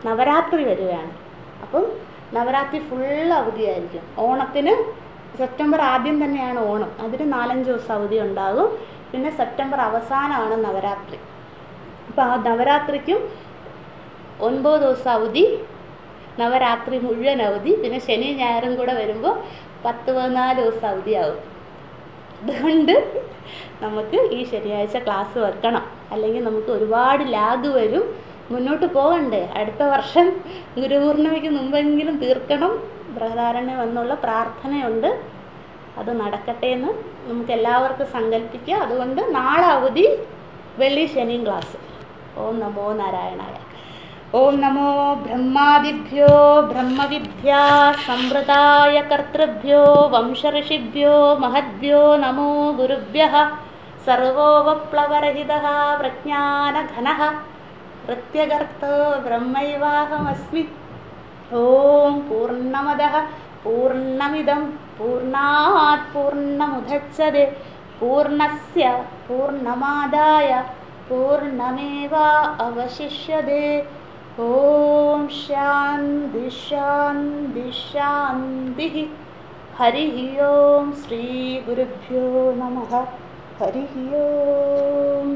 നവരാത്രി വരികയാണ്. അപ്പം നവരാത്രി ഫുൾ അവധിയായിരിക്കും. ഓണത്തിന് സെപ്റ്റംബർ ആദ്യം തന്നെയാണ് ഓണം. അതിന് 4-5 ദിവസം അവധി ഉണ്ടാകും. പിന്നെ സെപ്റ്റംബർ അവസാനമാണ് നവരാത്രി. അപ്പോൾ ആ നവരാത്രിക്കും 9 ദിവസം അവധി, നവരാത്രി മുഴുവൻ അവധി, പിന്നെ ശനി ഞായറും കൂടെ വരുമ്പോൾ 10-14 ദിവസം അവധിയാവും. അതുകൊണ്ട് നമുക്ക് ഈ ശനിയാഴ്ച ക്ലാസ് വെക്കണം. അല്ലെങ്കിൽ നമുക്ക് ഒരുപാട് ലാഗ് വരും. മുന്നോട്ട് പോകണ്ടേ? അടുത്ത വർഷം ഗുരുപൂർണിമയ്ക്ക് മുമ്പെങ്കിലും തീർക്കണം. ബൃഹദാരണ്യം എന്നുള്ള പ്രാർത്ഥനയുണ്ട്. അത് നടക്കട്ടെ എന്ന് നമുക്ക് എല്ലാവർക്കും സങ്കല്പിക്കുക. അതുകൊണ്ട് നാളെ അവധി, വെള്ളി ശനിയും ക്ലാസ്. ഓം നമോ നാരായണായ. ഓം നമോ ബ്രഹ്മാദിഭ്യോ ബ്രഹ്മവിദ്യാ സംവൃതായ കർത്തൃഭ്യോ വംശഋഷിഭ്യോ മഹദ്ഭ്യോ നമോ ഗുരുഭ്യഃ. സർവോപപ്ലവരഹിതഃ പ്രജ്ഞാനഘനഃ പ്രത്യഗർത്തോ ബ്രഹ്മൈവാഹമസ്മി. ഓം പൂർണ്ണമദഃ പൂർണ്ണമിദം പൂർണ്ണാത് പൂർണ്ണമുദച്യത്തെ പൂർണ്ണസ്യ പൂർണ്ണമാദായ പൂർണ്ണമേവാവശിഷ്യത്തെ. ഓം ശാന്തി ശാന്തി ശാന്തി. ഹരി ഓം. ശ്രീ ഗുരുഭ്യോ നമഃ. ഹരി ഓം.